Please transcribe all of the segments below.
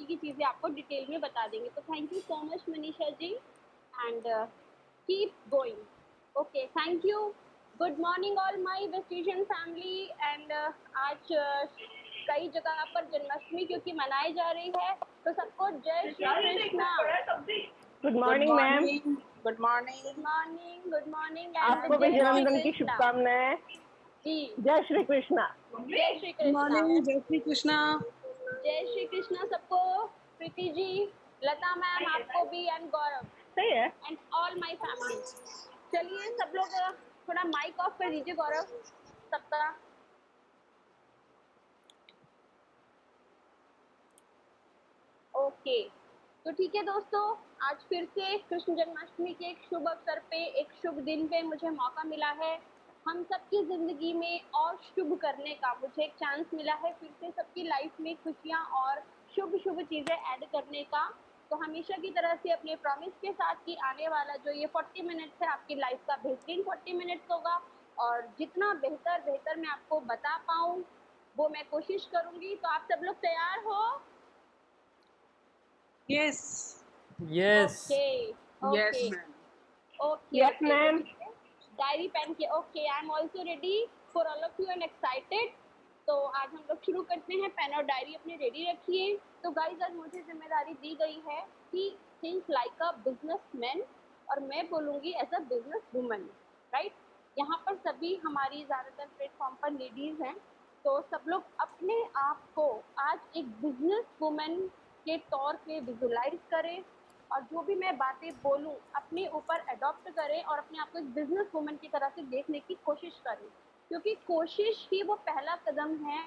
की चीज़ें आपको डिटेल में बता देंगे। तो thank you so much Manisha ji and keep going. Okay, thank you. Good morning all my Vestigian family and आज कई जगह पर जन्माष्टमी क्योंकि मनाई जा रही है, तो सबको जय Shri Krishna. Good morning ma'am. Good morning. Good morning, good morning आपको भी जन्मदिन की शुभकामनाएं। जी, जय श्री कृष्णा। जय श्री कृष्णा। जय श्री कृष्णा। जय श्री कृष्णा सबको। प्रीति जी, लता मैम, आपको भी एंड गौरव सही है। And all my family. चलिए सब लोग थोड़ा माइक ऑफ कर दीजिए गौरव सबका। ओके, तो ठीक है दोस्तों, आज फिर से कृष्ण जन्माष्टमी के एक शुभ अवसर पे, एक शुभ दिन पे मुझे मौका मिला है हम सबकी जिंदगी में और शुभ करने का। मुझे एक चांस मिला है फिर से सबकी लाइफ में खुशियां और शुभ शुभ चीजें ऐड करने का। तो हमेशा की तरह से अपने प्रॉमिस के साथ कि आने वाला जो ये 40 मिनट्स है आपकी लाइफ का बेहतरीन 40 मिनट्स होगा और जितना बेहतर बेहतर मैं आपको बता पाऊँ वो मैं कोशिश करूंगी। तो आप सब लोग तैयार हो? Yes yes okay okay yes ma'am. Diary pen के। Okay, I am also ready for all of you and excited. तो आज हम लोग शुरू करते हैं। पेन और डायरी अपने रेडी रखिए। तो गाइस, आज मुझे जिम्मेदारी दी गई है कि थिंक लाइक अ बिजनेसमैन और मैं बोलूँगी as a business woman, right. यहाँ पर सभी हमारी ज़्यादातर प्लेटफॉर्म पर लेडीज़ हैं, तो सब लोग अपने आप को आज एक बिजनेस वुमन के तौर पे विजुलाइज करें और जो भी मैं बातें बोलूं अपने ऊपर अडॉप्ट करें और अपने आप को एक बिजनेस वुमन की तरह से देखने की कोशिश करें, क्योंकि कोशिश ही वो पहला कदम है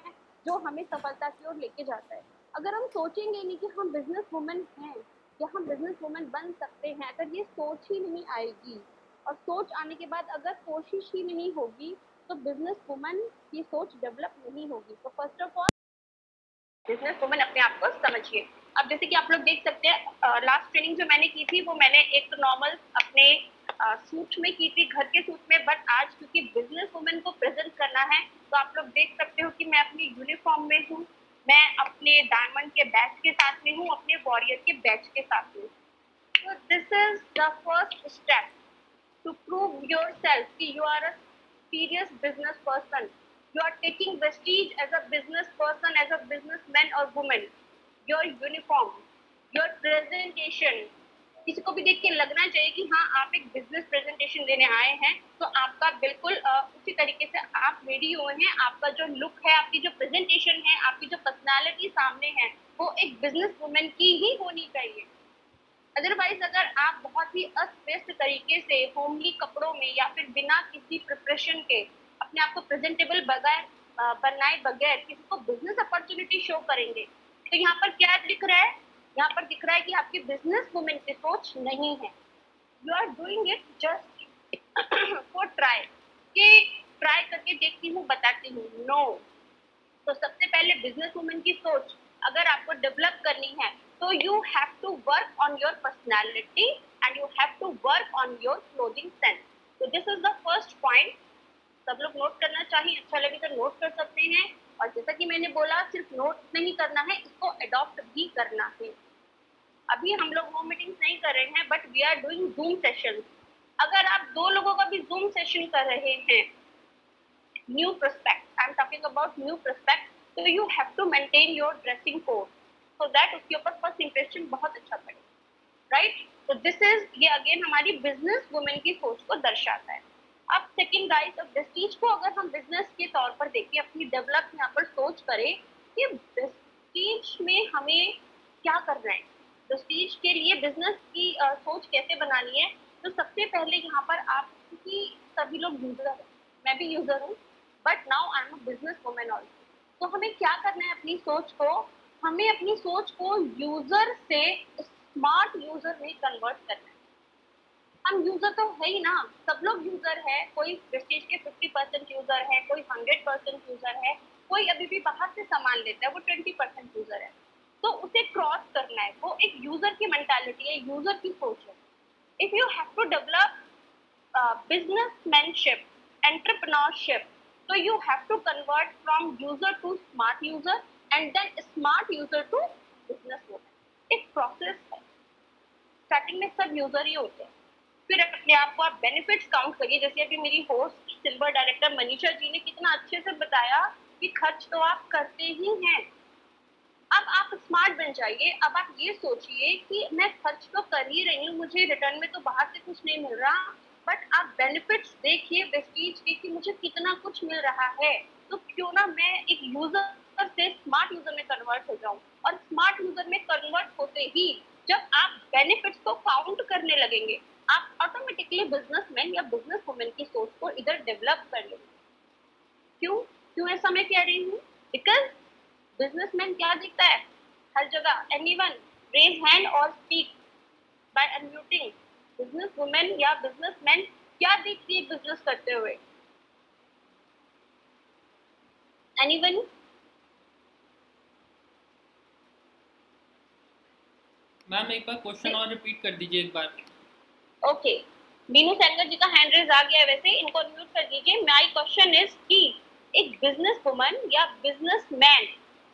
जो हमें सफलता की ओर लेके जाता है। अगर हम सोचेंगे नहीं कि हम बिजनेस वुमन हैं या हम बिजनेस वुमन बन सकते हैं, अगर ये सोच ही नहीं आएगी और सोच आने के बाद अगर कोशिश ही नहीं होगी तो बिजनेस वुमन की सोच डेवलप नहीं होगी। तो first of all business woman अपने आप को समझिए। अब जैसे कि आप लोग देख सकते हैं, लास्ट ट्रेनिंग जो मैंने की थी वो मैंने एक नॉर्मल अपने सूट में की थी, घर के सूट में, बट आज क्योंकि बिजनेस वुमन को प्रेजेंट करना है तो आप लोग देख सकते हो कि मैं अपनी यूनिफॉर्म में हूँ, मैं अपने डायमंड के बैच के साथ में हूँ, अपने वॉरियर के बैच के साथ में। तो this is the first step to prove yourself कि you are a serious business person. You are taking prestige as a business person, as a businessman or woman. Your uniform, your presentation, किसी को भी देख के लगना चाहिए कि हाँ आप एक बिजनेस प्रेजेंटेशन देने आए हैं, तो आपका बिल्कुल उसी तरीके से आप रेडी हुए हैं। आपका जो लुक है, आपकी जो प्रेजेंटेशन है, आपकी जो पर्सनालिटी सामने है वो एक बिजनेस वुमेन की ही होनी चाहिए। अदरवाइज अगर आप बहुत ही अस्त व्यस्त तरीके से होमली कपड़ों में या फिर बिना किसी प्रिपरेशन के अपने आप को प्रेजेंटेबल बगैर बनाए बगैर किसी को बिजनेस अपॉर्चुनिटी शो करेंगे, तो यहाँ पर क्या दिख रहा है? यहाँ पर दिख रहा है कि आपकी बिजनेस वुमेन की सोच नहीं है। You are doing it just for try, कि ट्राई करके देखती हूँ, बताती हूँ। नो, तो सबसे पहले बिजनेस वुमेन की सोच अगर आपको डेवलप करनी है तो you have to work on your personality and you have to work on your clothing sense. तो this is the first point. सब लोग नोट करना चाहिए, अच्छा लगे तो नोट कर सकते हैं। और जैसा कि मैंने बोला, सिर्फ नोट नहीं करना है, इसको अडॉप्ट भी करना है। अभी हम लोग होम मीटिंग्स नहीं कर रहे हैं, but we are doing Zoom session. अगर आप 2 लोगों का भी जूम सेशन कर रहे हैं, new prospect, I am talking about new prospect, तो you have to maintain your dressing code so that उसके ऊपर फर्स्ट इंप्रेशन बहुत अच्छा पड़े, राइट। तो दिस इज, ये अगेन हमारी बिजनेस वुमेन की सोच को दर्शाता है। अब सेकंड गाइस, अब प्रेस्टीज को अगर हम बिजनेस के तौर पर देखें, अपनी डेवलप यहाँ पर सोच करें कि प्रेस्टीज में हमें क्या करना है, प्रेस्टीज के लिए बिजनेस की सोच कैसे बनानी है। तो सबसे पहले यहाँ पर आप, क्योंकि सभी लोग यूजर हैं, मैं भी यूजर हूँ, but now I am a business women also. तो हमें क्या करना है अपनी सोच को, हमें अपनी सोच को यूजर से स्मार्ट यूजर में कन्वर्ट करना है। हम यूजर तो है ही ना, सब लोग यूजर है। कोई प्रेस्टीज के 50% यूजर है, कोई 100% यूजर है, कोई अभी भी बाहर से सामान लेता है वो 20% यूजर है। तो उसे क्रॉस करना है, वो एक यूजर की मेंटालिटी है, यूजर की सोच है। If you have to develop businessmanship, entrepreneurship, so you have to convert from user to smart user and then smart user to business woman. Process है। स्टार्टिंग में सब यूजर ही होते हैं, फिर अपने आप को आप बेनिफिट्स काउंट करिए। जैसे अभी मेरी host silver director Manisha ji ने कितना अच्छे से बताया कि खर्च तो आप करते ही हैं। अब आप स्मार्ट बन जाइए। अब आप ये सोचिए कि मैं खर्च तो कर ही रही हूँ, मुझे रिटर्न में तो बाहर से कुछ नहीं मिल रहा, बट आप बेनिफिट्स देखिए वेस्टीज के कि मुझे कितना कुछ मिल रहा है। तो क्यों ना मैं एक यूजर से स्मार्ट यूजर में कन्वर्ट हो जाऊं। और स्मार्ट यूजर में कन्वर्ट होते ही जब आप बेनिफिट्स को काउंट करने लगेंगे, आप ऑटोमेटिकली बिजनेसमैन या बिजनेस वुमेन की सोच को इधर डेवलप कर लेंगे। क्यों क्यों ऐसा मैं कह रही हूँ? बिकॉज बिजनेसमैन क्या दिखता है हर जगह? एनीवन रेज हैंड और speak by unmuting. Business women या बिजनेसमैन क्या दिखती है बिजनेस करते हुए? एनीवन? मैम एक बार क्वेश्चन और रिपीट कर दीजिए एक बार। ओके, मीनू सेंगर जी का हैंड रेज आ गया है, वैसे इनको अनम्यूट कर दीजिए। माय क्वेश्चन इज कि एक बिजनेस वुमन या बिजनेसमैन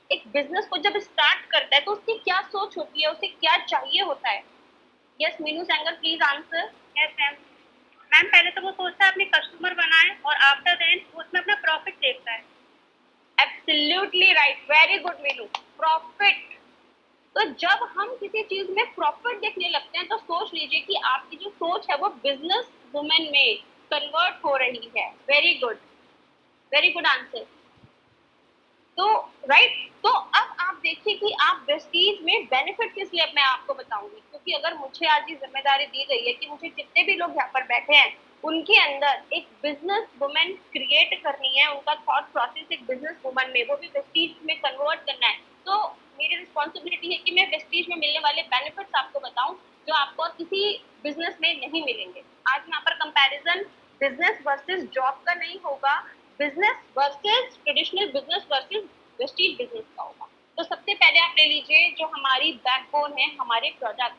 एक बिजनेस को जब स्टार्ट करता है तो उसकी क्या सोच होती है, उसे क्या चाहिए होता है? Yes Meenu Sengar please answer. Yes ma'am. Ma'am पहले तो वो सोचता है अपने कस्टमर बनाए और आफ्टर देन वो उसमें अपना प्रॉफिट देखता है। Absolutely right, very good Meenu. Profit. तो जब हम किसी चीज में प्रॉफिट देखने लगते हैं तो सोच लीजिए कि आपकी जो सोच है वो बिजनेस वुमेन में कन्वर्ट हो रही है। Very good, very good answer. तो राइट, तो अब आप देखिए कि आप प्रेस्टीज में बेनिफिट किस लिए, मैं आपको बताऊंगी। क्योंकि अगर मुझे आज ये जिम्मेदारी दी गई है कि मुझे जितने भी लोग यहाँ पर बैठे हैं उनके अंदर एक बिजनेस वुमेन क्रिएट करनी है, उनका थॉट प्रोसेस एक बिजनेस वुमन में, वो भी प्रेस्टीज में कन्वर्ट करना है, तो मेरी रिस्पॉन्सिबिलिटी है कि मैं प्रेस्टीज में मिलने वाले बेनिफिट्स आपको बताऊं जो आपको किसी बिजनेस में नहीं मिलेंगे। आज यहाँ पर कंपैरिजन बिजनेस वर्सेस जॉब का नहीं होगा, business versus traditional business versus Prestige business का होगा। तो सबसे पहले आप ले लीजिए जो हमारी बैकबोन है, हमारे प्रोडक्ट।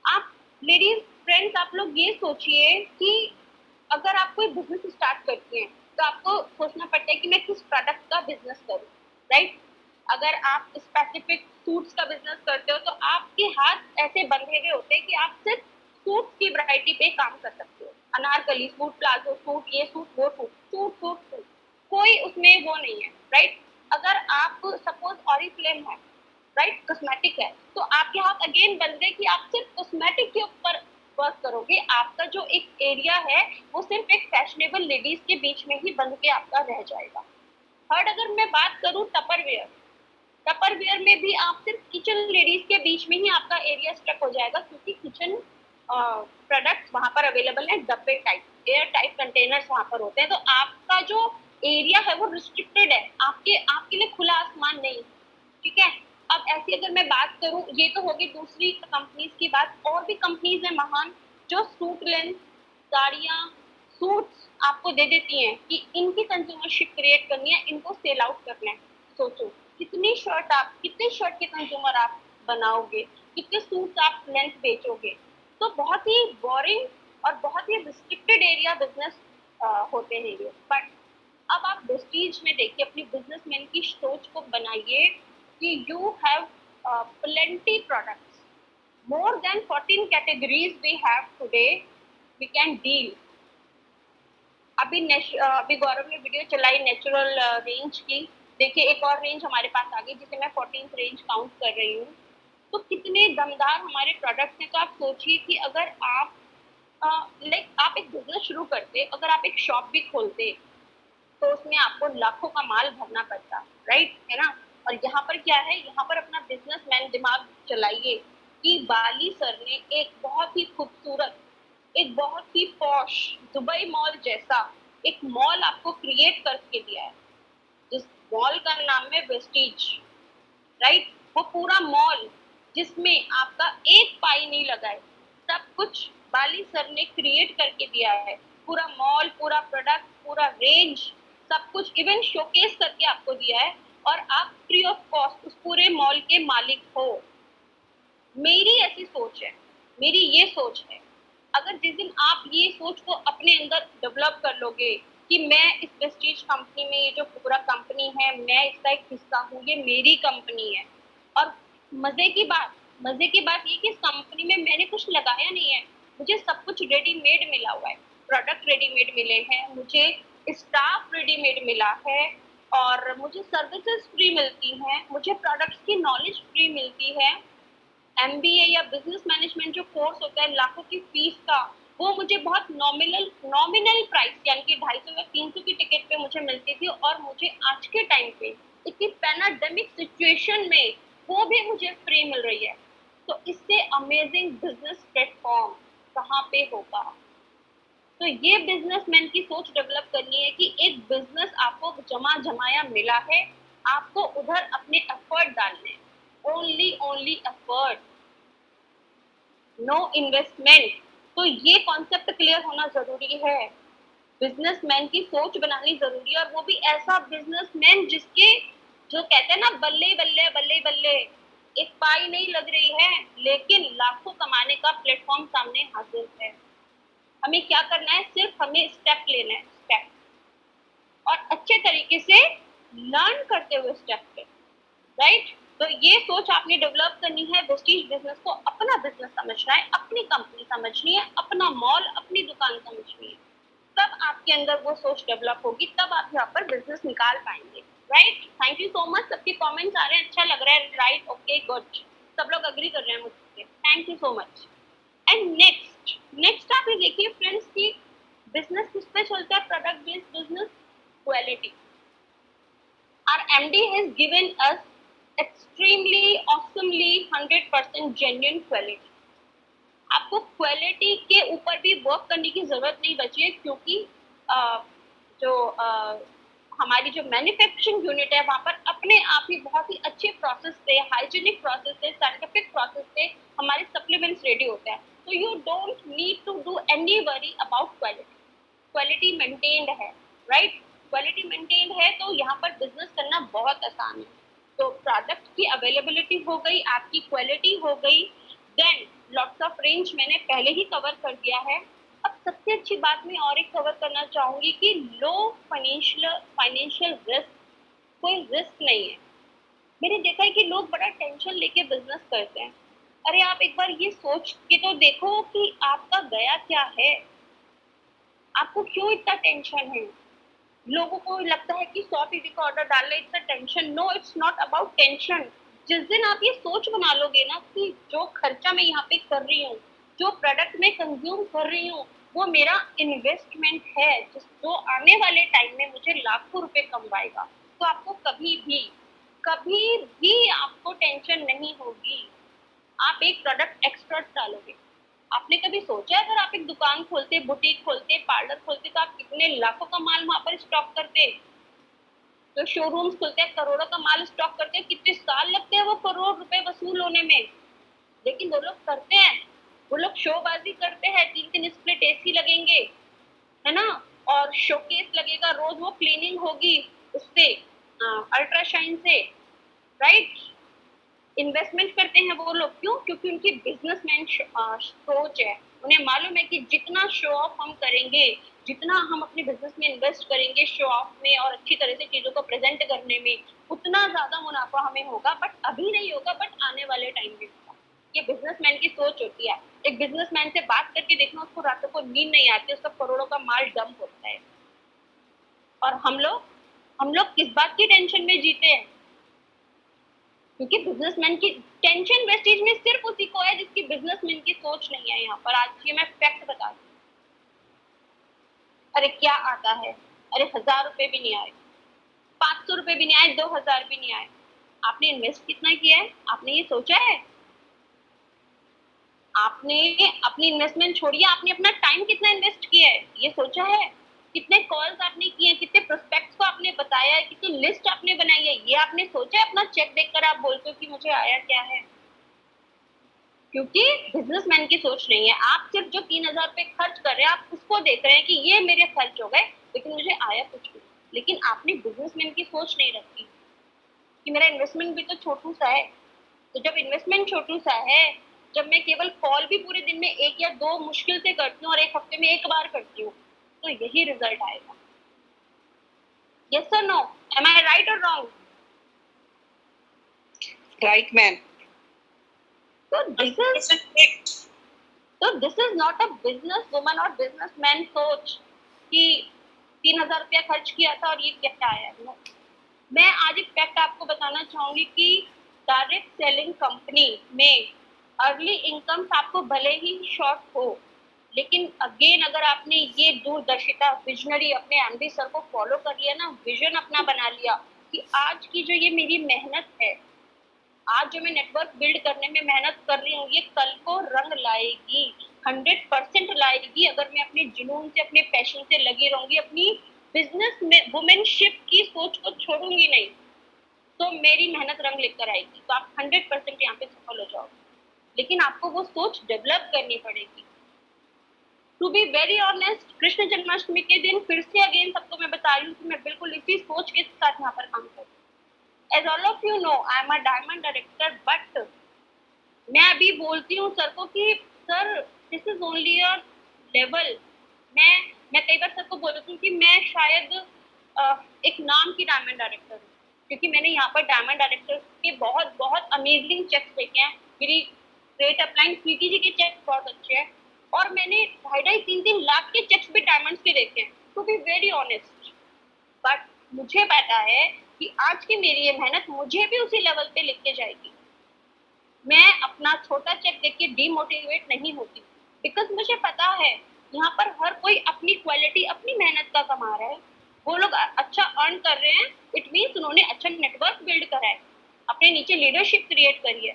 आप लेडीज फ्रेंड्स, आप लोग ये सोचिए कि अगर आप कोई बिजनेस स्टार्ट करती हैं तो आपको सोचना पड़ता है कि मैं किस प्रोडक्ट का बिजनेस करूं, राइट? अगर आप स्पेसिफिक सूट्स का बिजनेस करते हो तो आपके हाथ ऐसे बंधे हुए होते हैं कि आप सिर्फ सूट की वैरायटी पे काम कर सकते हो। अनारकली सूट, प्लाजो सूट, ये सूट, वो सूट, सूट सूट सूट, कोई उसमें वो नहीं है, राइट? अगर आप सपोज ऑरिफ्लेम है, राइट, कॉस्मेटिक है, तो आपके हाथ अगेन बन गए कि आप सिर्फ कॉस्मेटिक के ऊपर वर्क करोगे। आपका जो एक एरिया है वो सिर्फ एक फैशनेबल लेडीज के बीच में ही बंध के आपका रह जाएगा। थर्ड, अगर मैं बात करूं टपरवेयर, टपरवेयर में भी आप सिर्फ किचन लेडीज के बीच में ही आपका एरिया स्टक हो जाएगा, क्योंकि किचन प्रोडक्ट्स वहां पर अवेलेबल है डब्बे टाइप, एयर टाइप कंटेनर्स वहां पर होते हैं। तो आपका जो एरिया है वो रिस्ट्रिक्टेड है, आपके लिए खुला आसमान नहीं, ठीक है? अब ऐसी अगर मैं बात करूं, ये तो होगी दूसरी कंपनीज की बात, और भी कंपनीज है महान जो सूट लेंस, साड़ियाँ, सूट्स आपको दे देती हैं कि इनकी कंज्यूमरशिप क्रिएट करनी है, इनको सेल आउट करना है। सोचो कितनी शर्ट आप, कितने शर्ट के कंज्यूमर आप बनाओगे, कितने सूट आप लेंथ बेचोगे? तो बहुत ही बोरिंग और बहुत ही रिस्ट्रिक्टेड एरिया बिजनेस होते हैं ये। बट अब आप प्रेस्टीज में देखिए, अपनी बिजनेसमैन की सोच को बनाइए कि you have plenty products, more than 14 categories we have today, we can deal। अभी गौरव ने वीडियो चलाई नेचुरल रेंज की, देखिए एक और रेंज हमारे पास आ गई जिसे मैं 14th रेंज काउंट कर रही हूँ। तो कितने दमदार हमारे प्रोडक्ट्स हैं। तो आप सोचिए कि अगर आप आप एक बिजनेस शुरू करते, अगर आप एक शॉप भी खोलते तो उसमें आपको लाखों का माल भरना पड़ता, राइट, है ना? और यहाँ पर क्या है, यहाँ पर अपना बिजनेसमैन दिमाग चलाइए कि बाली सर ने एक बहुत ही खूबसूरत, एक बहुत ही पॉश दुबई मॉल जैसा एक मॉल आपको क्रिएट करके दिया है, जिस मॉल का नाम है वेस्टीज, राइट? वो पूरा मॉल जिसमें आपका एक पाई नहीं लगा है, सब कुछ बाली सर ने क्रिएट करके दिया है। पूरा मॉल, पूरा प्रोडक्ट, पूरा रेंज, सब कुछ इवन शोकेस करके आपको दिया है, और आप फ्री ऑफ कॉस्ट उस पूरे मॉल के मालिक हो। मेरी ऐसी सोच है, मेरी ये सोच है, अगर जिस दिन आप ये सोच को अपने अंदर डेवलप कर लोगे कि मैं इस प्रेस्टीज कंपनी में, ये जो पूरा कंपनी है मैं इसका एक हिस्सा हूँ, ये मेरी कंपनी है। और मजे की बात, मजे की बात ये कि इस कंपनी में मैंने कुछ लगाया नहीं है, मुझे सब कुछ रेडीमेड मिला हुआ है। प्रोडक्ट रेडीमेड मिले हैं मुझे, स्टाफ रेडीमेड मिला है, और मुझे सर्विसेज फ्री मिलती हैं, मुझे प्रोडक्ट्स की नॉलेज फ्री मिलती है। एमबीए या बिजनेस मैनेजमेंट जो कोर्स होता है लाखों की फीस का, वो मुझे बहुत नॉमिनल प्राइस यानी कि 250 या 300 की टिकट पे मुझे मिलती थी, और मुझे आज के टाइम पे इतनी पैनाडेमिक सिचुएशन में वो भी मुझे फ्री मिल रही है। तो इससे अमेजिंग बिजनेस प्लेटफॉर्म कहाँ पे होगा। तो ये बिजनेसमैन की सोच डेवलप करनी है कि एक बिजनेस आपको जमा जमाया मिला है, आपको उधर अपने एफर्ट डालने, ओनली एफर्ट, नो इन्वेस्टमेंट। तो ये कॉन्सेप्ट क्लियर होना जरूरी है। बिजनेसमैन की सोच बनानी जरूरी है, और वो भी ऐसा बिजनेसमैन जिसके, जो कहते हैं ना, बल्ले बल्ले बल्ले बल्ले, एक पाई नहीं लग रही है लेकिन लाखों कमाने का प्लेटफॉर्म सामने हाजिर है। हमें क्या करना है, सिर्फ हमें स्टेप लेना है, स्टेप, और अच्छे तरीके से लर्न करते हुए स्टेप पे, राइट। तो ये सोच आपने डेवलप करनी है। वेस्टीज बिजनेस को अपना बिजनेस समझना है, अपनी कंपनी समझनी है, अपना मॉल, अपनी दुकान समझनी है। तब आपके अंदर वो सोच डेवलप होगी, तब आप यहाँ पर बिजनेस निकाल पाएंगे, right. Thank you so much. सबके कमेंट्स आ रहे हैं, अच्छा लग रहा है, राइट, ओके, गुड, सब लोग अग्री कर रहे हैं मुझसे, thank you so much. And next आप ये देखिए फ्रेंड्स की बिजनेस किस पे चलता है, product based business, quality. Our MD has given us extremely awesomely 100% genuine quality. आपको क्वालिटी के ऊपर भी वर्क करने की जरूरत नहीं बची है, क्योंकि जो हमारी जो मैन्युफैक्चरिंग यूनिट है वहाँ पर अपने आप ही बहुत ही अच्छे प्रोसेस से, हाइजीनिक प्रोसेस से, साइंटिफिक प्रोसेस से हमारे सप्लीमेंट्स रेडी होते हैं। तो you don't need to do any worry about quality. Quality maintained है, राइट। क्वालिटी मेंटेन्ड है तो यहाँ पर बिजनेस करना बहुत आसान है। तो प्रोडक्ट की अवेलेबिलिटी हो गई, आपकी क्वालिटी हो गई, देन लॉट्स ऑफ रेंज मैंने पहले ही कवर कर दिया है। अब सबसे अच्छी बात मैं और एक कवर करना चाहूंगी कि लो फाइनेंशियल रिस्क, कोई रिस्क नहीं है। मैंने देखा है कि लोग बड़ा टेंशन लेके बिजनेस करते हैं। अरे आप एक बार ये सोच के तो देखो कि आपका गया क्या है, आपको क्यों इतना टेंशन है। लोगों को लगता है कि 100 टीवी का ऑर्डर डाल ले, it's a tension. No, it's not about tension. जिस दिन आप ये सोच बना लोगे ना कि जो खर्चा मैं यहाँ पे कर रही हूँ, जो प्रोडक्ट मैं कंज्यूम कर रही हूँ, वो मेरा इन्वेस्टमेंट है जो आने वाले टाइम में मुझे लाखों रुपए कमवाएगा, तो आपको कभी भी आपको टेंशन नहीं होगी। आप एक प्रोडक्ट एक्स्ट्रा डालोगे। आपने कभी सोचा है अगर आप एक दुकान खोलते, बुटीक खोलते, पार्लर खोलते, तो आप कितने लाखों का माल वहां पर स्टॉक करते। तो शोरूम्स खुलते हैं, करोड़ों का माल स्टॉक करते हैं, कितने साल लगते हैं वो करोड़ रुपए वसूल होने में। लेकिन वो लोग करते हैं, वो लोग शोबाजी करते हैं, 3 स्प्लिट एसी लगेंगे, है ना, और शोकेस लगेगा, रोज वो क्लीनिंग होगी उससे, अल्ट्राशाइन से, राइट। इन्वेस्टमेंट करते हैं वो लोग, क्यों? क्योंकि उनकी बिजनेसमैन सोच है। उन्हें मालूम है कि जितना शो ऑफ हम करेंगे, जितना हम अपने बिजनेस में इन्वेस्ट करेंगे शो ऑफ में और अच्छी तरह से चीजों को प्रेजेंट करने में, उतना ज्यादा मुनाफा हमें होगा। बट अभी नहीं होगा, बट आने वाले टाइम में होगा। ये बिजनेसमैन की सोच होती है। एक बिजनेसमैन से बात करके देखना, उसको रातों को नींद नहीं आती, उसका करोड़ों का माल डंप होता है। और हम लोग किस बात की टेंशन में जीते हैं? क्योंकि बिजनेसमैन की टेंशन वेस्टेज में सिर्फ उसी को है जिसकी बिजनेसमैन की सोच नहीं है। यहाँ पर आज ये मैं फैक्ट बता दूं। अरे क्या आता है, अरे 1000 रुपए भी नहीं आए, 500 रुपए भी नहीं आए, 2000 भी नहीं आए। आपने इन्वेस्ट कितना किया है? आपने ये सोचा है? आपने अपनी इन्वेस्टमेंट छोड़िए, आपने अपना टाइम कितना इन्वेस्ट किया है ये सोचा है? कितने कॉल्स आपने किए, कितने प्रोस्पेक्ट्स को आपने बताया है, कितनी लिस्ट आपने बनाई है, ये आपने सोचा है? अपना चेक देखकर आप बोलते हो कि मुझे आया क्या है। क्योंकि बिजनेसमैन की सोच नहीं है। आप सिर्फ जो 3000 रुपए खर्च कर रहे हैं, आप उसको देख रहे हैं कि ये मेरे खर्च हो गए लेकिन मुझे आया कुछ नहीं। लेकिन आपने बिजनेसमैन की सोच नहीं रखी कि मेरा इन्वेस्टमेंट भी तो छोटू सा है। तो जब इन्वेस्टमेंट छोटू सा है, जब मैं केवल कॉल भी पूरे दिन में 1 या 2 मुश्किल से करती हूँ और एक हफ्ते में 1 बार करती हूँ, तो यही रिजल्ट आएगा। यस और नो, एम आई राइट और रॉन्ग? Right, ma'am. तो this is not a business woman और बिजनेसमैन सोच कि 3,000 रुपया खर्च किया था और ये क्या आया। No. मैं आज एक फैक्ट आपको बताना चाहूंगी कि डायरेक्ट सेलिंग कंपनी में अर्ली इनकम आपको भले ही शॉर्ट हो, लेकिन अगेन अगर आपने ये दूरदर्शिता विजनरी अपने एमडी सर को फॉलो कर लिया ना, विजन अपना बना लिया कि आज की जो ये मेरी मेहनत है, आज जो मैं नेटवर्क बिल्ड करने में मेहनत कर रही हूँ, ये कल को रंग लाएगी, 100% लाएगी अगर मैं अपने जुनून से अपने पैशन से लगी रहूंगी, अपनी बिजनेस में वुमेनशिप की सोच को छोड़ूंगी नहीं, तो मेरी मेहनत रंग लेकर आएगी। तो आप 100% यहाँ पे सफल हो जाओगे, लेकिन आपको वो सोच डेवलप करनी पड़ेगी। To be very honest, Krishna Janmashtami के दिन फिर से अगेन सबको मैं बता रही हूँ कि मैं बिल्कुल इसी सोच के साथ यहाँ पर काम कर रही हूँ। As all of you know, I am a diamond director, but मैं अभी बोलती हूँ सर को कि sir this is only a level. मैं कई बार सर को बोलती हूँ कि मैं शायद एक नाम की डायमंड डायरेक्टर हूँ, क्योंकि मैंने यहाँ पर डायमंड डायरेक्टर के बहुत बहुत अमेजिंग चेक्स देखे हैं। मेरी ग्रेट अपलाइन स्वीटी जी के चेक्स बहुत अच्छे हैं, और मैंने 2.5-3 लाख के चेक्स भी डायमंड्स के देखे हैं, to be very honest. But मुझे पता है कि आज की मेरी ये मेहनत मुझे भी उसी लेवल पे लेके जाएगी। मैं अपना छोटा चेक देख के डीमोटिवेट नहीं होती, बिकॉज मुझे पता है यहाँ पर हर कोई अपनी क्वालिटी अपनी मेहनत का कमा रहा है। वो लोग अच्छा अर्न कर रहे हैं, इट मीन्स उन्होंने अच्छा नेटवर्क बिल्ड करा है, अपने नीचे लीडरशिप क्रिएट करी है।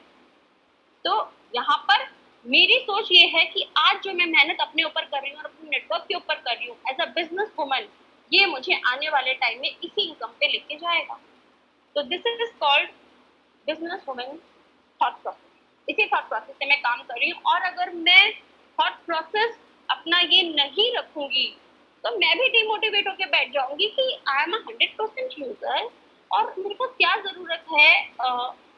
तो यहाँ पर मेरी सोच ये है कि आज जो मैं मेहनत अपने ऊपर कर रही हूँ और अपने नेटवर्क के ऊपर कर रही हूँ एज अ बिजनेस वुमन, ये मुझे आने वाले टाइम में इसी इनकम पे लेके जाएगा। तो this is called business woman thought process. इसी थॉट प्रोसेस से मैं काम कर रही हूँ, और अगर मैं थॉट प्रोसेस अपना ये नहीं रखूंगी तो मैं भी डिमोटिवेट होकर बैठ जाऊंगी कि आई एम 100% यूजर और मेरे को क्या जरूरत है,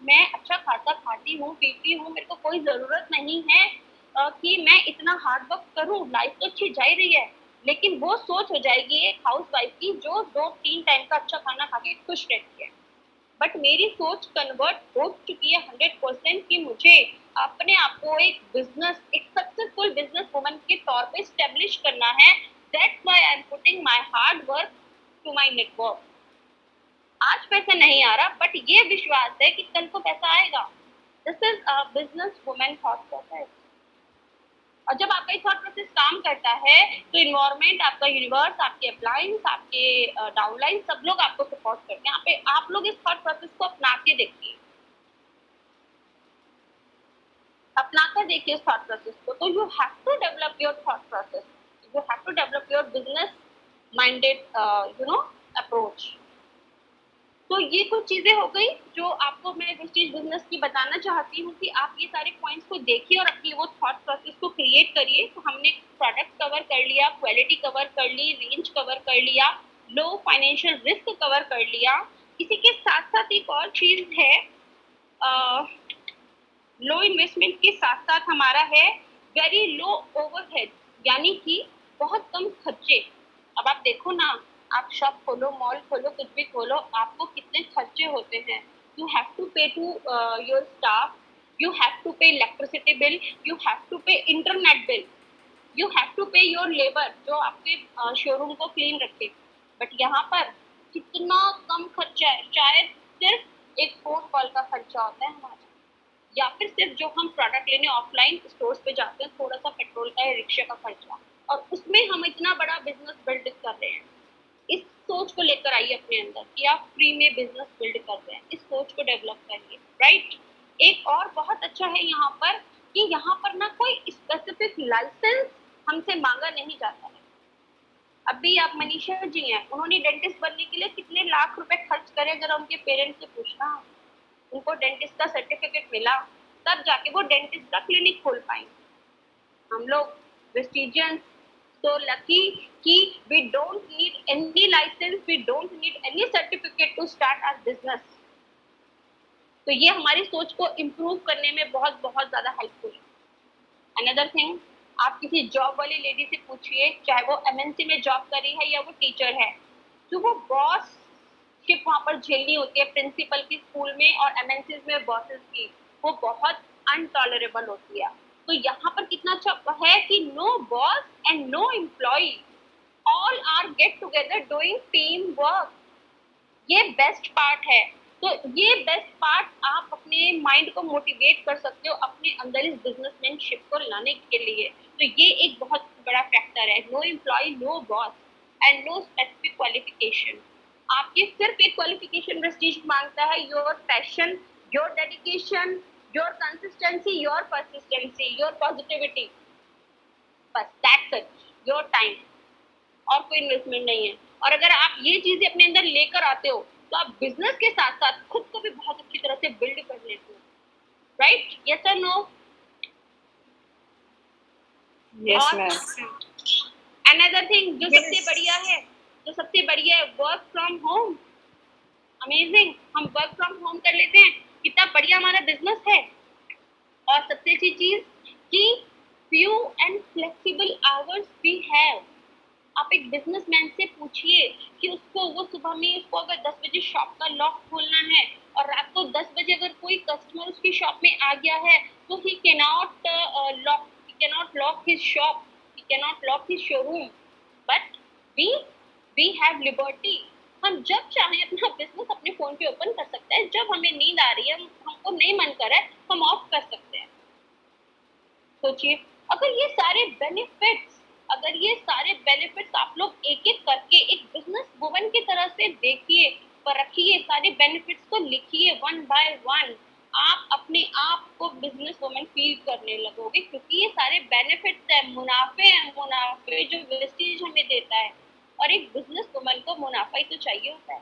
मैं अच्छा खासा खाती हूँ पीती हूँ, मेरे को कोई जरूरत नहीं है कि मैं इतना हार्ड वर्क करूँ, लाइफ तो अच्छी जा रही है। लेकिन वो सोच हो जाएगी एक हाउस वाइफ की जो 2-3 टाइम का अच्छा खाना खा के खुश रहती है। बट मेरी सोच कन्वर्ट हो चुकी है 100% कि मुझे अपने आप को एक बिजनेस, एक सक्सेसफुल बिजनेस वुमन के तौर पे स्टेब्लिश करना है। That's why I am putting my hard work to my network. आज पैसा नहीं आ रहा, बट ये विश्वास है कि कल को पैसा आएगा। This is a business woman thought process. और जब आपका ये थॉट प्रोसेस काम करता है तो इन्वायरमेंट, आपका यूनिवर्स, आपके अप्लायंस, आपके डाउनलाइन, सब लोग आपको सपोर्ट करते हैं। यहाँ पे आप लोग इस थॉट प्रोसेस को अपना के देखिए, अपना कर देखिए इस थॉट प्रोसेस को। तो you have to develop your thought process, you have to develop your business minded approach. तो ये कुछ चीजें हो गई जो आपको मैं वेस्टेज बिजनेस की बताना चाहती हूँ कि आप ये सारे पॉइंट्स को देखिए और अपनी वो थॉट प्रोसेस को क्रिएट करिए। तो हमने प्रोडक्ट कवर कर लिया, क्वालिटी कवर कर ली, रेंज कवर कर लिया, लो फाइनेंशियल रिस्क कवर कर लिया। इसी के साथ साथ एक और चीज है, लो इन्वेस्टमेंट के साथ साथ हमारा है वेरी लो ओवरहेड, यानी कि बहुत कम खर्चे। अब आप देखो ना, आप शॉप खोलो, मॉल खोलो, कुछ भी खोलो, आपको कितने खर्चे होते हैं। You have to pay to your staff, you have to pay electricity bill, you have to pay internet bill, you have to pay your labour जो आपके शोरूम को क्लीन रखे। बट यहाँ पर कितना कम खर्चा है, शायद सिर्फ एक फोन कॉल का खर्चा होता है हमारा, या फिर सिर्फ जो हम प्रोडक्ट लेने ऑफलाइन स्टोर्स पे जाते हैं, थोड़ा सा पेट्रोल का या रिक्शा का खर्चा, और उसमें हम इतना बड़ा बिजनेस बिल्ड कर रहे हैं। इस सोच को लेकर आइए अपने अंदर कि आप फ्री में बिजनेस बिल्ड कर रहे हैं, इस सोच को डेवलप करिए, राइट। एक और बहुत अच्छा है यहाँ पर कि यहाँ पर ना कोई स्पेसिफिक लाइसेंस हमसे मांगा नहीं जाता है। अभी आप मनीषा जी हैं, उन्होंने डेंटिस्ट बनने के लिए कितने लाख रुपए खर्च करे, अगर उनके पेरेंट्स से पूछना, उनको डेंटिस्ट का सर्टिफिकेट मिला तब जाके वो डेंटिस्ट का क्लिनिक खोल पाएंगे। हम लोग वेस्टिजियंस so lucky कि we don't need any license, we don't need any certificate to start our business। तो ये हमारी सोच को इम्प्रूव करने में बहुत बहुत ज्यादा हेल्पफुल है। अनदर थिंग, आप किसी जॉब वाली लेडी से पूछिए, चाहे वो एमएनसी में जॉब कर रही है या वो टीचर है, जो वो बॉस शिप वहाँ पर झेलनी होती है प्रिंसिपल की स्कूल में और एमएनसी में बॉसेस की, वो बहुत अनटॉलरेबल होती है। तो यहाँ पर कितना अच्छा है कि no boss and no employ, all are get together doing team work. ये बेस्ट पार्ट है। तो ये बेस्ट पार्ट आप अपने माइंड को मोटिवेट कर सकते हो अपने अंदर इस बिजनेसमैनशिप को लाने के लिए। तो ये एक बहुत बड़ा फैक्टर है। No employ, no boss and no specific qualification. आपकी सिर्फ एक क्वालिफिकेशन प्रेस्टीज मांगता है, your passion, your dedication, your consistency, your persistency, your positivity, बस दैट्स इट, योर टाइम, और कोई इन्वेस्टमेंट नहीं है। और अगर आप ये चीजें अपने अंदर लेकर आते हो तो आप बिजनेस के साथ साथ खुद को भी बहुत अच्छी तरह से बिल्ड कर लेते हो, राइट? यस और no? Yes, ma'am. Another thing जो सबसे बढ़िया है, वर्क फ्रॉम होम। अमेजिंग, हम वर्क फ्रॉम होम कर लेते हैं, कितना बढ़िया हमारा बिजनेस है। और सबसे अच्छी चीज कि few and flexible hours we have. आप एक बिजनेसमैन से पूछिए कि वो सुबह में उसको अगर 10 बजे शॉप का लॉक खोलना है और रात को 10 बजे अगर कोई कस्टमर उसकी शॉप में आ गया है तो he cannot lock his shop, he cannot lock his showroom, but we have liberty। हम जब चाहें अपना बिजनेस अपने फोन पे ओपन कर सकते हैं। जब हमें नींद आ रही है, हमको नहीं मन कर रहा है, हम ऑफ कर सकते हैं। सोचिए, अगर ये सारे बेनिफिट्स आप लोग एक एक करके एक बिजनेस वुमन की तरह से देखिए, परखिए, सारे बेनिफिट्स को लिखिए वन बाय वन, आप अपने आप को बिजनेस वुमन फील करने लगोगे। क्योंकि ये सारे बेनिफिट्स है, मुनाफे जो वेस्टेज हमें देता है। और एक बिजनेस वुमन को मुनाफा ही तो चाहिए होता है,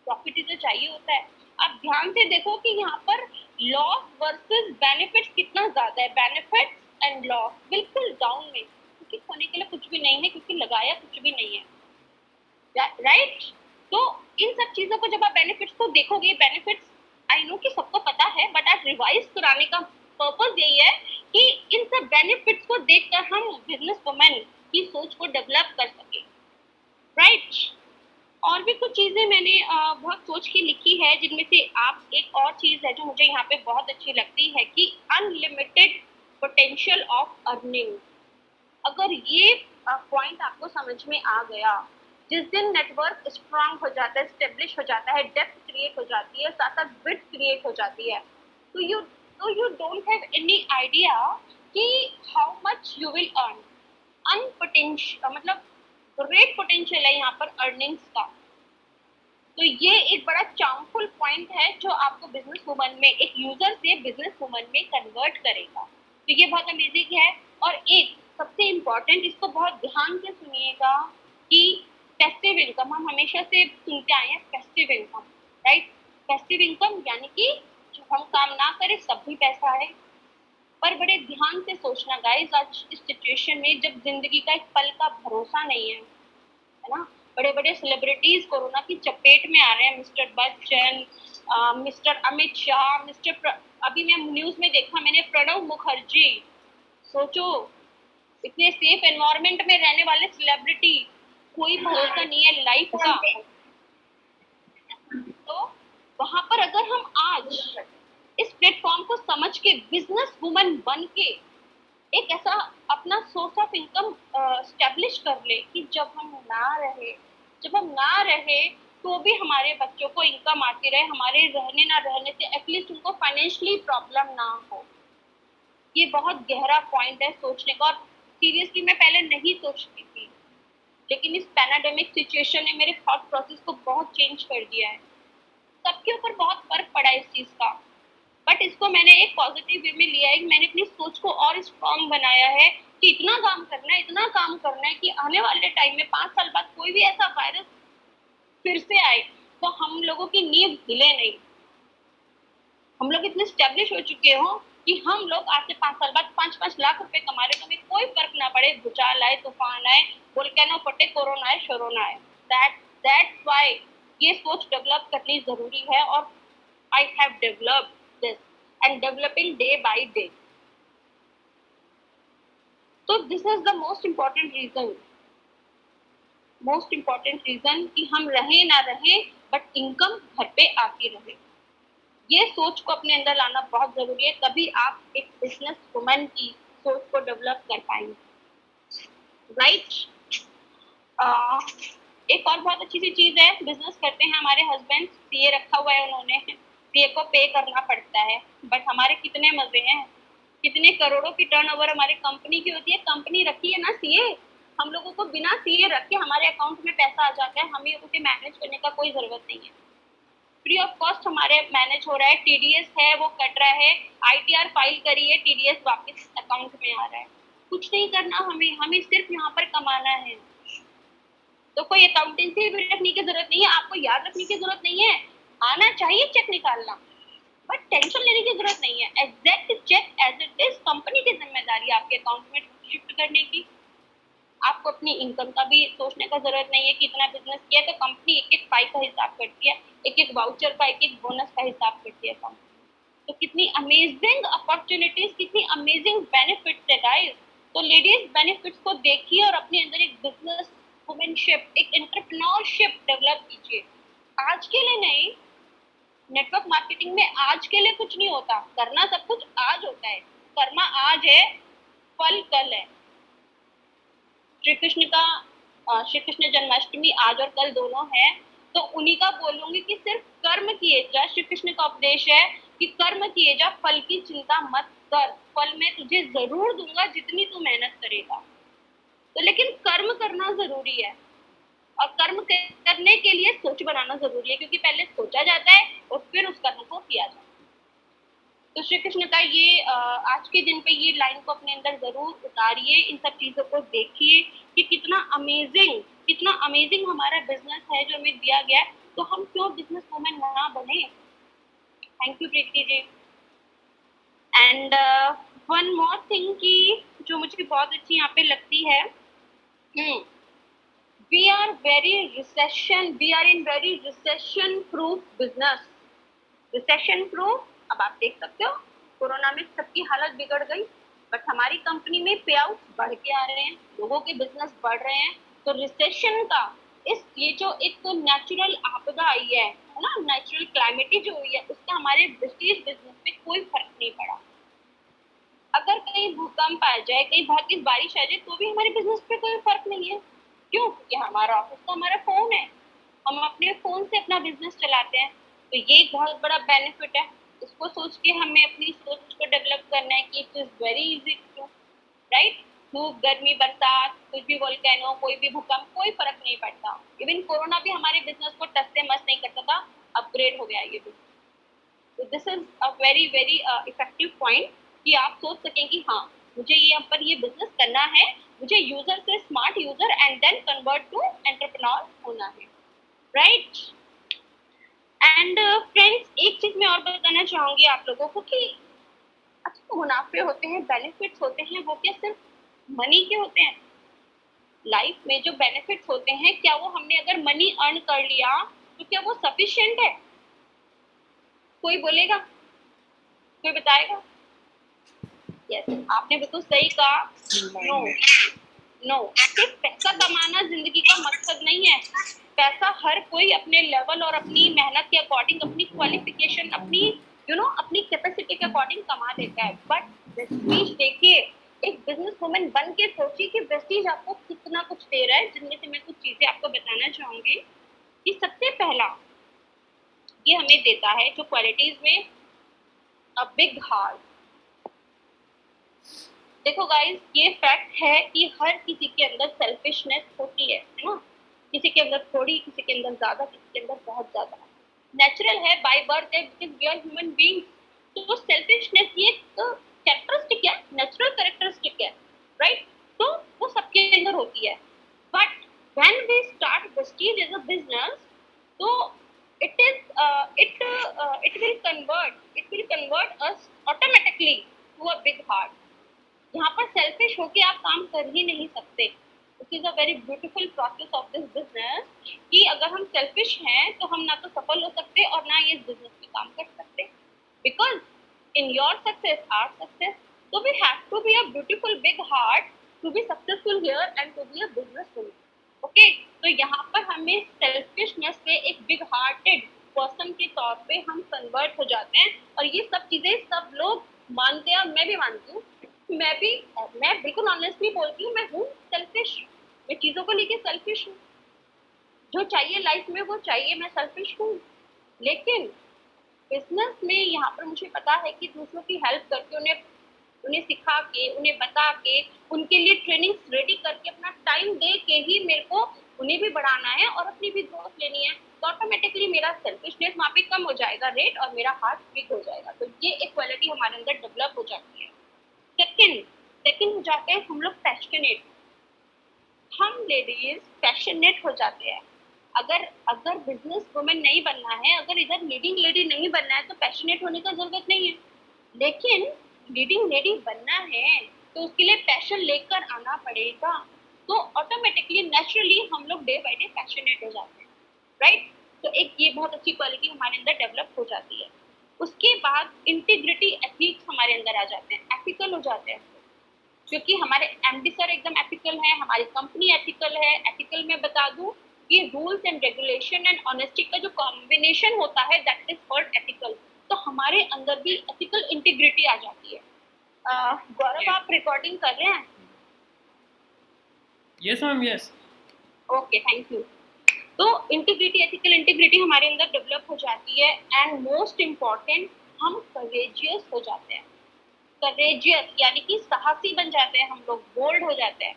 प्रॉफिट ही तो चाहिए होता है। आप ध्यान से देखो कि यहाँ पर लॉस वर्सेस बेनिफिट्स कितना ज्यादा है। बेनिफिट्स एंड लॉस बिल्कुल डाउन में, क्योंकि खोने के लिए कुछ भी नहीं है, क्योंकि लगाया कुछ भी नहीं है, राइट? तो इन सब चीजों को जब आप बेनिफिट्स को देखोगे, बेनिफिट्स आई नो कि सबको पता है, बट आज रिवाइज कराने का पर्पस यही है कि इन सब बेनिफिट्स को देखकर हम बिजनेस वुमेन की सोच को डेवलप कर सके, राइट? और भी कुछ चीजें मैंने बहुत सोच के लिखी है, जिनमें से आप एक और चीज है जो मुझे यहाँ पे बहुत अच्छी लगती है कि अनलिमिटेड पोटेंशियल ऑफ अर्निंग। अगर ये पॉइंट आपको समझ में आ गया, जिस दिन नेटवर्क स्ट्रांग हो जाता है, स्टेब्लिश हो जाता है, डेप्थ क्रिएट हो जाती है, साथ साथ विड्थ क्रिएट हो जाती है, तो you don't have any idea कि how much you will earn. मतलब ग्रेट पोटेंशियल है यहाँ पर अर्निंग्स का। तो ये एक बड़ा चार्मफुल पॉइंट है जो आपको बिजनेस वुमन में, एक यूजर से बिजनेस वुमन में कन्वर्ट करेगा। तो ये बहुत अमेजिंग है। और एक सबसे इम्पोर्टेंट, इसको बहुत ध्यान से सुनिएगा कि पैसिव इनकम, हम हमेशा से सुनते आए हैं passive income, right? Passive income यानी कि जो हम काम ना करें सब भी पैसा है। पर बड़े ध्यान से सोचना गाइस, आज इस सिचुएशन में जब जिंदगी का एक पल का भरोसा नहीं है ना, बड़े बड़े सेलिब्रिटीज कोरोना की चपेट में आ रहे हैं, मिस्टर बच्चन, मिस्टर अमित शाह, अभी मैं न्यूज में देखा मैंने प्रणव मुखर्जी। सोचो, इतने सेफ एनवायरनमेंट में रहने वाले सेलिब्रिटी, कोई भरोसा नहीं है लाइफ का। तो वहां पर अगर हम आज इस प्लेटफॉर्म को समझ के बिजनेस वुमन बन के एक ऐसा अपना सोर्स ऑफ इनकम स्टैब्लिश कर ले कि जब हम ना रहे तो भी हमारे बच्चों को इनकम आती रहे, हमारे रहने ना रहने से एटलीस्ट उनको फाइनेंशियली प्रॉब्लम ना हो। ये बहुत गहरा पॉइंट है सोचने का, और सीरियसली मैं पहले नहीं सोचती थी, लेकिन इस पैंडेमिक सिचुएशन ने मेरे थॉट प्रोसेस को बहुत चेंज कर दिया है। सबके ऊपर बहुत फर्क पड़ा है इस चीज का, बट इसको मैंने एक पॉजिटिव वे में लिया है। मैंने अपनी सोच को और स्ट्रॉन्ग बनाया है कि इतना काम करना है कि आने वाले टाइम में 5 साल बाद कोई भी ऐसा वायरस फिर से आए तो हम लोगों की नींव हिले नहीं। हम लोग इतने स्टेब्लिश हो चुके हो कि हम लोग आज से 5 साल बाद 5-5 लाख रुपए कमा रहे, तो हमें कोई फर्क ना पड़े, भूचाल आए, तूफान आए, वोल्केनो फटे, कोरोना आए, शोरोना आए। दैट्स व्हाई ये सोच डेवलप करनी जरूरी है, और I have developed this and developing day by day. So this is the most important reason कि हम रहे ना रहे बट इनकम घर पे आती रहे। ये सोच को अपने अंदर लाना बहुत जरूरी है, तभी आप एक बिजनेस वुमन की सोच को डेवलप कर पाएंगे, राइट। एक और बहुत अच्छी सी चीज है, बिजनेस करते हैं हमारे हस्बैंड, सीए रखा हुआ है उन्होंने, सीए को पे करना पड़ता है, बट हमारे कितने मजे हैं, कितने करोड़ों की टर्नओवर हमारी कंपनी की होती है, कंपनी रखी है ना सीए, हम लोगों को बिना सीए रखे हमारे अकाउंट में पैसा आ जाता है, हमें उसे मैनेज करने का कोई जरूरत नहीं है, फ्री ऑफ कॉस्ट हमारे मैनेज हो रहा है, टीडीएस है वो कट रहा है, आईटीआर फाइल करी है, टीडीएस वापस अकाउंट में आ रहा है, कुछ नहीं करना हमें, हमें सिर्फ यहाँ पर कमाना है। तो कोई अकाउंटेंसी भी रखने की जरूरत नहीं है, आपको याद रखने की जरूरत नहीं है, आना चाहिए चेक निकालना, बट टेंशन लेने की जरूरत नहीं है, exact check as it is company की जिम्मेदारी आपके अकाउंट में शिफ्ट करने की। आपको अपनी इनकम का भी सोचने का जरूरत नहीं है कि इतना बिजनेस किया, तो कंपनी एक एक पाई का हिसाब करती है, एक एक वाउचर का, एक एक बोनस का हिसाब करती है कंपनी। तो कितनी अमेजिंग अपॉर्चुनिटीज, कितनी अमेजिंग बेनिफिट्स है गाइस। तो लेडीज बेनिफिट्स को देखिए और अपने अंदर एक बिजनेस वुमेनशिप, एक एंटरप्रेन्योरशिप डेवलप कीजिए। आज के लिए नहीं, नेटवर्क मार्केटिंग में आज के लिए कुछ नहीं होता, करना सब कुछ आज होता है, कर्मा आज है, फल कल है। श्री कृष्ण जन्माष्टमी आज और कल दोनों है, तो उन्हीं का बोलूंगी कि सिर्फ कर्म किए जा। श्री कृष्ण का उपदेश है कि कर्म किए जा, फल की चिंता मत कर, फल मैं तुझे जरूर दूंगा जितनी तू मेहनत करेगा। तो लेकिन कर्म करना जरूरी है, और कर्म करने के लिए सोच बनाना जरूरी है, क्योंकि पहले सोचा जाता है और फिर उस कर्म को किया जाता है। तो श्री कृष्ण का ये आज के दिन पे ये लाइन को अपने अंदर जरूर उतारिए, इन सब चीजों को देखिए कि कितना अमेजिंग हमारा बिजनेस है जो हमें दिया गया है, तो हम क्यों बिजनेस वुमेन ना बने। Thank you Preeti ji. And one more thing की जो मुझे बहुत अच्छी यहाँ पे लगती है, we are in very recession proof business। Recession proof, अब आप देख सकते हो कोरोना में सबकी हालत बिगड़ गई, बट हमारी कंपनी में पे आउट बढ़ के आ रहे हैं, लोगों के बिजनेस बढ़ रहे हैं। तो रिसेशन का ये जो एक तो नेचुरल आपदा आई है ना, नेचुरल क्लाइमेटी जो हुई है, उसका हमारे बिजनेस पे कोई फर्क नहीं पड़ा। अगर कहीं भूकंप आ जाए, कहीं बहुत तेज बारिश आ जाए, तो भी हमारे बिजनेस पे कोई फर्क नहीं है। क्यों? क्योंकि हमारा ऑफिस तो हमारा फोन है, हम अपने फोन से अपना बिजनेस चलाते हैं। तो ये एक बहुत बड़ा बेनिफिट है, इसको सोच के हमें अपनी सोच को डेवलप करना है कि it is very easy to, right. धूप, गर्मी, बरसात, कुछ भी वोल्केनो, कोई भी भूकंप, कोई फर्क नहीं पड़ता। इवन कोरोना भी हमारे बिजनेस को टस से मस नहीं करता था, अपग्रेड हो गया ये बिजनेस। तो this is a very very effective point कि आप सोच सकें कि हाँ मुझे यहाँ पर ये बिजनेस करना है, मुझे यूजर से smart user and then convert to entrepreneur होना है, राइट। एंड फ्रेंड्स, एक चीज मैं और बताना चाहूंगी आप लोगों को कि अच्छा मुनाफे होते हैं, बेनिफिट्स होते हैं, वो क्या सिर्फ मनी के होते हैं? लाइफ में जो बेनिफिट्स होते हैं, क्या वो हमने अगर मनी अर्न कर लिया तो क्या वो सफिशिएंट है? कोई बोलेगा, कोई बताएगा? यस, आपने बिल्कुल सही कहा, नो नो। सिर्फ पैसा कमाना जिंदगी का मकसद नहीं है। पैसा हर कोई अपने लेवल और अपनी मेहनत के अकॉर्डिंग, अपनी क्वालिफिकेशन, अपनी अपनी कैपेसिटी के अकॉर्डिंग कमा लेता है। बट प्रेस्टीज देखिए, एक बिजनेस वुमन बन के सोचिए कि प्रेस्टीज आपको कितना कुछ दे रहा है। जिनमें से मैं कुछ चीजें आपको बताना चाहूंगी कि सबसे पहला ये हमें देता है जो क्वालिटीज में, अ बिग हार्ट। देखो गाइस, ये फैक्ट है कि हर किसी के अंदर सेल्फिशनेस होती है ना, किसी के अंदर थोड़ी, किसी के अंदर ज्यादा, किसी के अंदर बहुत ज्यादा। नेचुरल है, बाय बर्थ है, because we are human being. तो सेल्फिशनेस ये तो कैरेक्टरिस्टिक है, नेचुरल कैरेक्टरिस्टिक है, राइट। तो वो सबके अंदर होती है। But when we start Prestige as a business, तो it will convert us automatically to a big heart। यहाँ पर सेल्फिश होके आप काम कर ही नहीं सकते। This is a very beautiful process of this business कि अगर हम सेल्फिश हैं तो हम ना तो सफल हो सकते और ना ये बिजनेस में काम कर सकते, because in your success are success. So we have to be a beautiful big heart to be successful here and to be a business woman। Okay, तो यहाँ पर हमें सेल्फिशनेस से एक बिग हार्टेड पर्सन के तौर पे हम कन्वर्ट हो जाते हैं। और ये सब चीज़ें सब लोग मानते हैं और मैं भी मानती हूँ। मैं बिल्कुल ऑनेस्टली बोलती हूँ, मैं हूँ सेल्फिश, मैं चीज़ों को लेके सेल्फिश हूँ। जो चाहिए लाइफ में वो चाहिए, मैं सेल्फिश हूँ। लेकिन बिजनेस में यहाँ पर मुझे पता है कि दूसरों की हेल्प करके उन्हें सिखा के, उन्हें बता के, उनके लिए ट्रेनिंग्स रेडी करके, अपना टाइम दे के ही मेरे को उन्हें भी बढ़ाना है और अपनी भी ग्रोथ लेनी है। तो ऑटोमेटिकली मेरा सेल्फिशनेस वहाँ पे कम हो जाएगा रेट, और मेरा हार्ट बिग हो जाएगा। तो ये एक क्वालिटी हमारे अंदर डेवलप हो जाती है। सेकंड हो जाते हैं हम लोग पैशनेट। हम लेडीज पैशनेट हो जाते हैं। अगर बिजनेस वुमेन नहीं बनना है, अगर इधर लीडिंग लेडी नहीं बनना है, तो पैशनेट होने का जरूरत नहीं है। लेकिन लीडिंग लेडी बनना है तो उसके लिए पैशन लेकर आना पड़ेगा। तो ऑटोमेटिकली नेचुरली हम लोग डे बाय डे पैशनेट हो जाते हैं, राइट। तो एक ये बहुत अच्छी क्वालिटी हमारे अंदर डेवलप हो जाती है। उसके बाद इंटीग्रिटी एथिक्स हमारे अंदर आ जाते हैं, एथिकल हो जाते हैं, क्योंकि हमारे एमडी सर एकदम एथिकल है, हमारी कंपनी एथिकल है। एथिकल में बता दूं कि rules and regulation and honesty का जो कॉम्बिनेशन होता है दैट इज कॉल्ड एथिकल। तो हमारे अंदर भी एथिकल इंटीग्रिटी आ जाती है। गौरव आप रिकॉर्डिंग कर रहे हैं? Yes ma'am, yes. Okay, thank you. तो इंटीग्रिटी, एथिकल इंटीग्रिटी हमारे अंदर डेवलप हो जाती है। एंड मोस्ट इम्पॉर्टेंट, हम करेजियस हो जाते हैं। करेजियस यानी कि साहसी बन जाते हैं हम लोग, बोल्ड हो जाते हैं।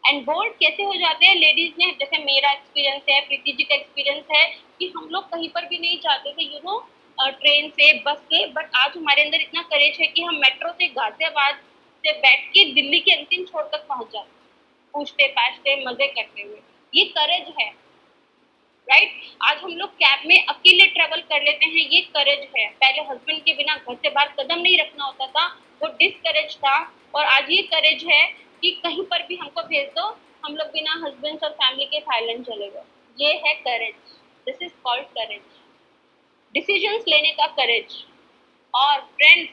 एंड बोल्ड कैसे हो जाते हैं लेडीज ने, जैसे मेरा एक्सपीरियंस है, प्रीति जी का एक्सपीरियंस है कि हम लोग कहीं पर भी नहीं जाते थे ट्रेन से, बस से, बट आज हमारे अंदर इतना करेज है कि हम मेट्रो से, गाजियाबाद से बैठ के दिल्ली के अंतिम छोर तक पहुंच जाते, पूछते पाछते मजे करते हुए। ये करेज है, राइट। आज हम लोग कैब में अकेले ट्रेवल कर लेते हैं, ये करेज है। पहले हस्बैंड के बिना घर से बाहर कदम नहीं रखना होता था, वो डिसकरेज था। और आज ये करेज है कि कहीं पर भी हमको भेज दो, हम लोग बिना हस्बैंड और फैमिली के थाईलैंड चले गए। ये है courage, this is called courage. Decisions लेने का करेज। और फ्रेंड्स,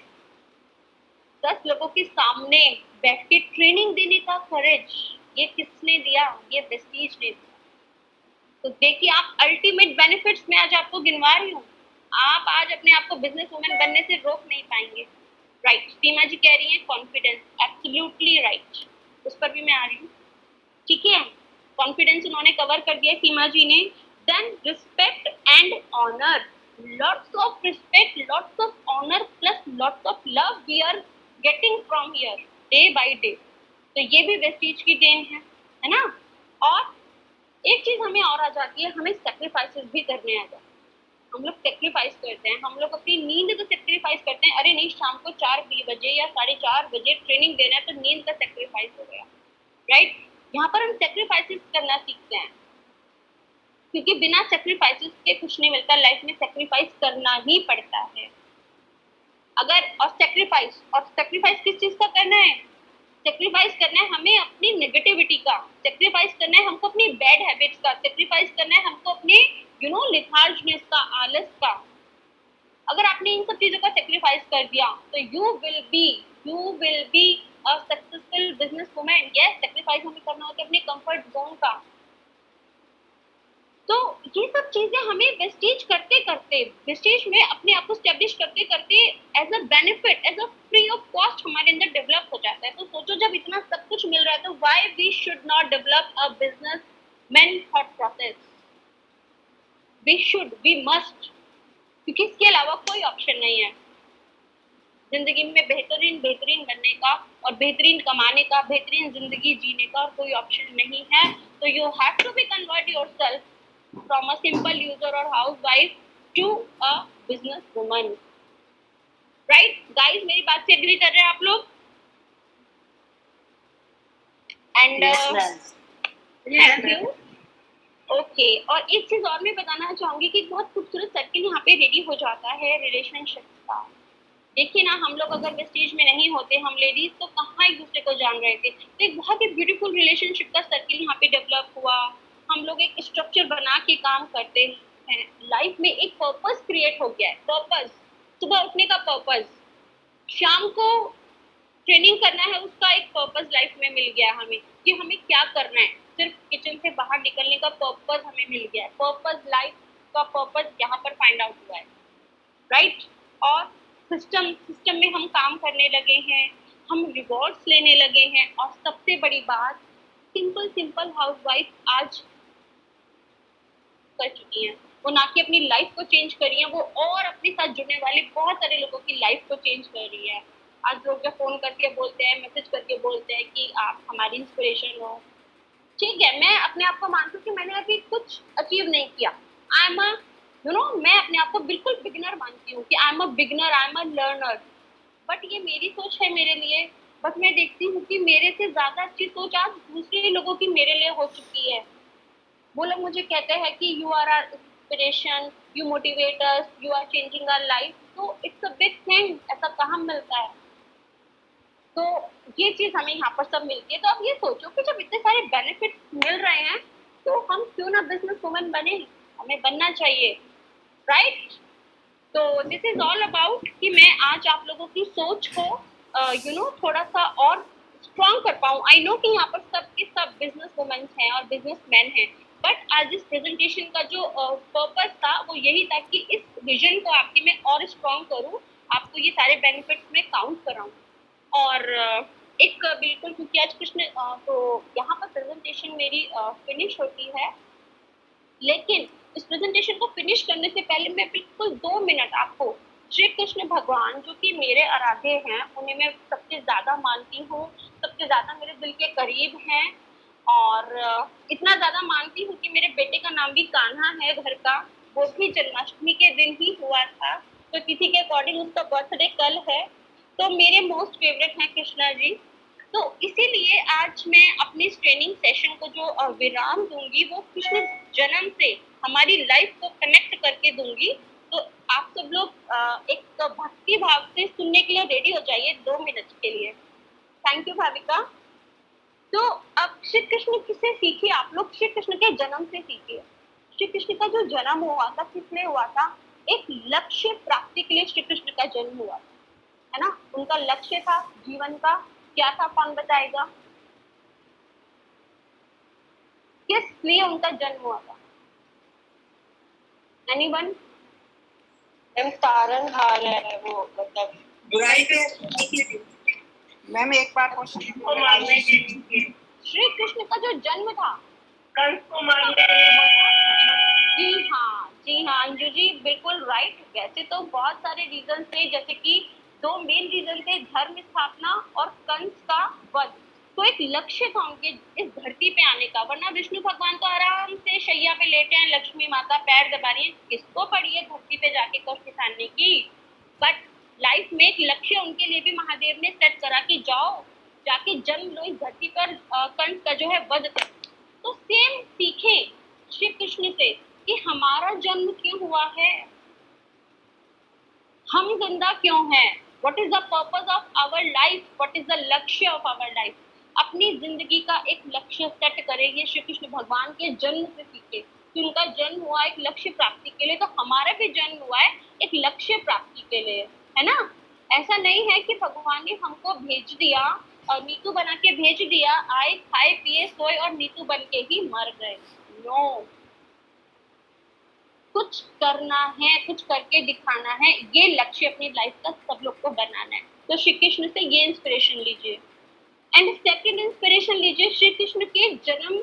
10 लोगों के सामने बैठ के ट्रेनिंग देने का करेज, ये किसने दिया? ये वेस्टीज ने दिया। तो देखिए, आप अल्टीमेट बेनिफिट्स में आज आपको गिनवा रही हूँ। आप आज अपने आप को बिजनेस वुमेन बनने से रोक नहीं पाएंगे, राइट। सीमा जी कह रही है कॉन्फिडेंस, एब्सोल्युटली राइट, उस पर भी मैं आ रही हूँ, ठीक है। कॉन्फिडेंस इन्होंने कवर कर दिया सीमा जी ने। Then respect and honour, lots of respect, lots of honour plus lots of love we are getting from here day by day. तो ये भी वेस्टीज की देन है ना। और एक चीज हमें और आ जाती है, हमें सेक्रीफाइसेस भी करने आ जाते हैं। हम लोग सेक्रीफाइस करते हैं, हम लोग अपनी नींद को सेक्रीफाइस करते हैं। अरे नहीं, शाम को 4 बजे या 4:30 बजे ट्रेनिंग देना है तो नींद का सेक्रीफाइस हो गया, राइट। यहाँ पर हम सेक्रीफाइसेस करना सीखते हैं, क्योंकि बिना सेक्रीफाइसेस के कुछ नहीं मिलता। लाइफ में सेक्रीफाइस करना ही पड़ता है। और सेक्रीफाइस किस चीज का करना है? सेक्रीफाइस करना है हमें अपनी नेगेटिविटी का, सेक्रीफाइस करना है हमको अपनी बैड हैबिट्स का, सेक्रीफाइस करना है हमको अपने लिथार्जनेस का, आलस का। अगर आपने इन सब चीजों का सेक्रीफाइस कर दिया तो you will be a successful business women. Yes, sacrifice हमें करना होता है अपने कंफर्ट जोन का। तो ये सब चीजें हमें वेस्टीज करते करते, वेस्टीज में अपने आप को स्टैब्लिश करते करते as a benefit, as a free of cost हमारे अंदर डेवलप हो जाता है। तो सोचो, जब इतना सब कुछ मिल रहा है तो why we should not develop a business man thought process. We must, क्योंकि इसके अलावा कोई ऑप्शन नहीं है जिंदगी में बेहतरीन बनने का और बेहतरीन कमाने का, बेहतरीन जिंदगी जीने का, और कोई ऑप्शन नहीं है। तो you have to be convert yourself from a simple user or housewife to a business woman, right guys? मेरी बात से एग्री कर रहे हैं आप लोग? And thank you. ओके, और एक चीज और मैं बताना चाहूंगी कि बहुत खूबसूरत सर्किल यहाँ पे रेडी हो जाता है रिलेशनशिप का। देखिए ना, हम लोग अगर वेस्टीज में नहीं होते, हम लेडीज, तो कहाँ एक दूसरे को जान रहे थे। तो एक बहुत ही ब्यूटीफुल रिलेशनशिप का सर्किल यहाँ पे डेवलप हुआ। हम लोग एक स्ट्रक्चर बना के काम करते हैं। लाइफ में एक पर्पस क्रिएट हो गया है। पर्पस, सुबह उठने का पर्पस, शाम को ट्रेनिंग करना है, उसका एक पर्पस लाइफ में मिल गया हमें कि हमें क्या करना है। सिर्फ किचन से बाहर निकलने का पर्पस हमें मिल गया है। पर्पस लाइफ का पर्पस यहाँ पर फाइंड आउट हुआ है, राइट। और सिस्टम में हम काम करने लगे हैं, हम रिवॉर्ड्स लेने लगे हैं, और सबसे बड़ी बात, सिंपल हाउसवाइफ आज कर चुकी हैं, वो ना कि अपनी लाइफ को चेंज कर रही है, वो और अपने साथ जुड़ने वाले बहुत सारे लोगों की लाइफ को चेंज कर रही है। आज लोग जो फोन करके बोलते हैं, मैसेज करके बोलते हैं कि आप हमारी इंस्पिरेशन हो। ठीक है, मैं अपने आप को मानती हूँ कि मैंने अभी कुछ अचीव नहीं किया, आई एम मैं अपने आप को बिल्कुल बिगिनर मानती हूँ कि I am a beginner, I am a learner. But ये मेरी सोच है मेरे लिए, बट मैं देखती हूँ कि मेरे से ज्यादा अच्छी सोच आज दूसरे लोगों की मेरे लिए हो चुकी है। वो लोग मुझे कहते हैं कि you are our inspiration, you motivate us, you are changing our life. तो इट्स अ बिग थिंग, ऐसा कहाँ मिलता है। तो ये चीज हमें यहाँ पर सब मिलती है। तो अब ये सोचो कि जब इतने सारे बेनिफिट मिल रहे हैं तो हम क्यों ना बिजनेस वुमन बने, हमें बनना चाहिए, राइट। तो दिस इज ऑल अबाउट कि मैं आज आप लोगों की सोच को थोड़ा सा और स्ट्रॉन्ग कर पाऊँ। आई नो कि यहाँ पर सब के सब बिजनेस वुमेन हैं और बिजनेस मैन हैं, बट आज इस प्रेजेंटेशन का जो पर्पस था वो यही था कि इस विजन को आपकी मैं और स्ट्रॉन्ग करूँ, आपको ये सारे बेनिफिट्स में काउंट कराऊँ। और एक बिल्कुल, क्योंकि आज कृष्ण तो यहाँ पर प्रेजेंटेशन मेरी फिनिश होती है, लेकिन इस प्रेजेंटेशन को फिनिश करने से पहले मैं बिल्कुल 2 मिनट आपको श्री कृष्ण भगवान, जो कि मेरे आराध्य हैं, उन्हें मैं सबसे ज्यादा मानती हूँ, सबसे ज्यादा मेरे दिल के करीब हैं, और इतना ज्यादा मानती हूँ कि मेरे बेटे का नाम भी कान्हा है घर का, वो भी जन्माष्टमी के दिन ही हुआ था, तो तिथि के अकॉर्डिंग उसका बर्थडे कल है। तो मेरे मोस्ट फेवरेट हैं कृष्णा जी। तो इसीलिए आज मैं अपनी इस ट्रेनिंग सेशन को जो विराम दूंगी वो कृष्ण जन्म से हमारी लाइफ को कनेक्ट करके दूंगी। तो आप सब लोग एक भक्ति भाव से सुनने के लिए रेडी हो जाइए 2 मिनट के लिए। Thank you Bhavika. तो अब श्री कृष्ण किससे सीखिए आप लोग, श्री कृष्ण के जन्म से सीखिए। श्री कृष्ण का जो जन्म हुआ था किस लिए हुआ था, एक लक्ष्य प्राप्ति के लिए श्री कृष्ण का जन्म हुआ, है ना। उनका लक्ष्य था जीवन का, क्या था, कौन बताएगा, किस लिए उनका जन्म हुआ था, एनीवन। मैम तारन हार है वो, मतलब बुराई से। मैम एक बार क्वेश्चन को मारने के लिए श्री कृष्ण का जो जन्म था, कंस को मारने के लिए। जी हाँ अंजू जी, बिल्कुल राइट। वैसे तो बहुत सारे रीजन थे, जैसे कि 2 मेन रीजन थे, धर्म स्थापना और कंस का वध। तो एक लक्ष्य था उनके इस धरती पे आने का, वरना विष्णु भगवान तो आराम से शैया पे लेटे हैं, लक्ष्मी माता पैर दबा रही है, किसको पड़ी है धरती पे जाके कष्ट उठाने की। बट लाइफ में एक लक्ष्य उनके लिए भी महादेव ने सेट करा कि जाओ जाके जन्म लो इस धरती पर, कंस का जो है वध कर। तो सेम सीखें श्री कृष्ण से कि हमारा जन्म क्यों हुआ है, हम जिंदा क्यों हैं, what is the purpose of our life, what is the लक्ष्य ऑफ आवर लाइफ। अपनी जिंदगी का एक लक्ष्य सेट करें, ये श्री कृष्ण भगवान के जन्म से सीखे कि उनका जन्म हुआ एक लक्ष्य प्राप्ति के लिए, तो हमारा भी जन्म हुआ है एक लक्ष्य प्राप्ति के लिए, है ना। ऐसा नहीं है कि भगवान ने हमको भेज दिया और नीतू बना के भेज दिया, आए खाए पिए सोए और नीतू बन के ही मर गए। नो, कुछ करना है, कुछ करके दिखाना है, ये लक्ष्य अपनी लाइफ का सब लोग को बनाना है। तो श्री कृष्ण से ये इंस्पिरेशन लीजिए। एंड सेकंड इंस्पिरेशन लीजिए श्री कृष्ण के जन्म,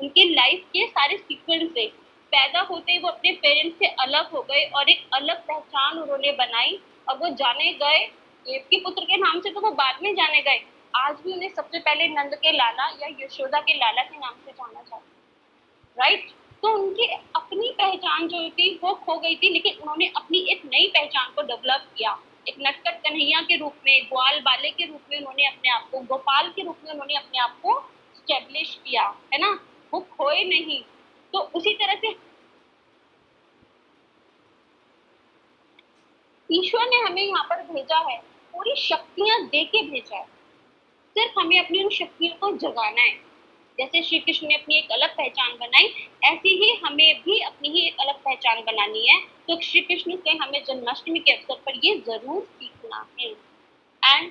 उनके लाइफ के सारे सीक्वेंस से। पैदा होते ही वो अपने पेरेंट्स से अलग हो गए और एक अलग पहचान उन्होंने बनाई, और वो जाने गए देवकी पुत्र के नाम से, तो वो बाद में जाने गए। आज भी उन्हें सबसे पहले नंद के लाला या यशोदा के लाला के नाम से जाना जाता, राइट। तो उनकी अपनी पहचान जो थी वो खो गई थी, लेकिन उन्होंने अपनी एक नई पहचान को डेवलप किया। एक नटखट कन्हैया के रूप में, ग्वाल बाले के रूप में उन्होंने अपने आप को, गोपाल के रूप में उन्होंने अपने आप को स्टेब्लिश किया, है ना। वो खोए नहीं। तो उसी तरह से ईश्वर ने हमें यहाँ पर भेजा है, पूरी शक्तियां दे के भेजा है, सिर्फ हमें अपनी उन शक्तियों को जगाना है। जैसे श्री कृष्ण ने अपनी एक अलग पहचान बनाई, ऐसी ही हमें भी अपनी ही एक अलग पहचान बनानी है। तो श्री कृष्ण से हमें जन्माष्टमी के अवसर पर ये जरूर सीखना है। And